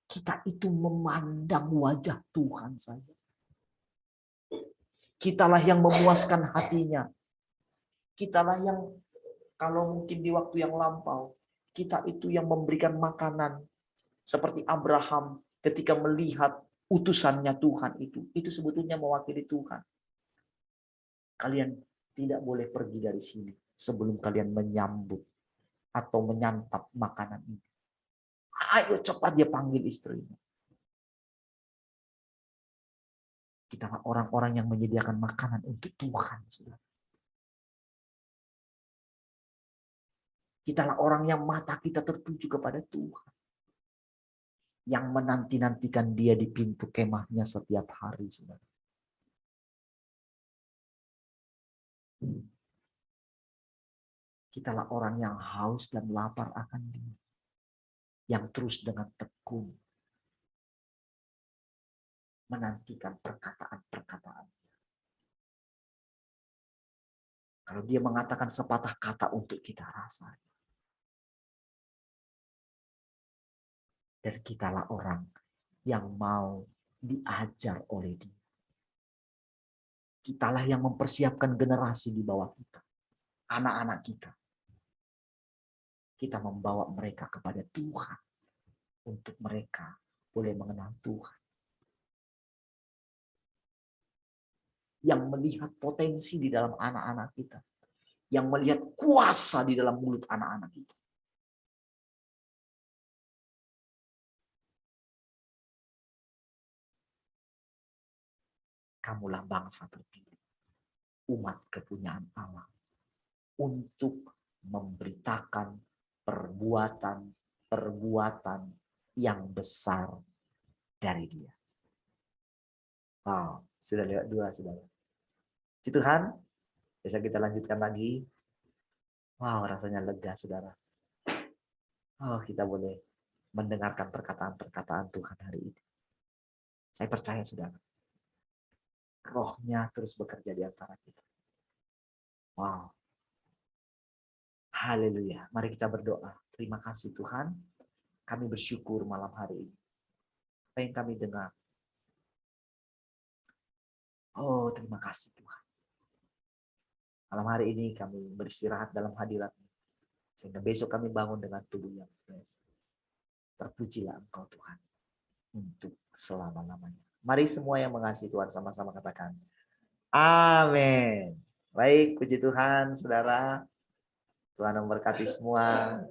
Kita itu memandang wajah Tuhan saja. Kitalah yang memuaskan hatinya. Kitalah yang kalau mungkin di waktu yang lampau, Kita itu yang memberikan makanan. Seperti Abraham ketika melihat utusannya Tuhan itu sebetulnya mewakili Tuhan. Kalian tidak boleh pergi dari sini sebelum kalian menyambut atau menyantap makanan ini. Ayo cepat dia panggil istrinya. Kita orang-orang yang menyediakan makanan untuk Tuhan. Kitalah orang yang mata kita tertuju kepada Tuhan. Yang menanti-nantikan dia di pintu kemahnya setiap hari. Saudara. Kitalah orang yang haus dan lapar akan dia. Yang terus dengan tekun menantikan perkataan-perkataan. Kalau dia mengatakan sepatah kata untuk kita rasai. Dan kitalah orang yang mau diajar oleh dia. Kitalah yang mempersiapkan generasi di bawah kita. Anak-anak kita. Kita membawa mereka kepada Tuhan. Untuk mereka boleh mengenal Tuhan. Yang melihat potensi di dalam anak-anak kita. Yang melihat kuasa di dalam mulut anak-anak kita. Kamulah bangsa terpilih, umat kepunyaan Allah, untuk memberitakan perbuatan yang besar dari Dia. Wow, sudah lewat 2, saudara. Puji Tuhan, bisa kita lanjutkan lagi. Wow, rasanya lega, saudara. Oh, kita boleh mendengarkan perkataan-perkataan Tuhan hari ini. Saya percaya, saudara. Rohnya terus bekerja di antara kita. Wow. Haleluya. Mari kita berdoa. Terima kasih Tuhan. Kami bersyukur malam hari ini. Apa yang kami dengar. Oh, terima kasih Tuhan. Malam hari ini kami beristirahat dalam hadirat-Mu. Sehingga besok kami bangun dengan tubuh yang fresh. Terpujilah Engkau Tuhan. Untuk selama-lamanya. Mari semua yang mengasihi Tuhan sama-sama katakan. Amin. Baik, puji Tuhan, saudara. Tuhan memberkati semua.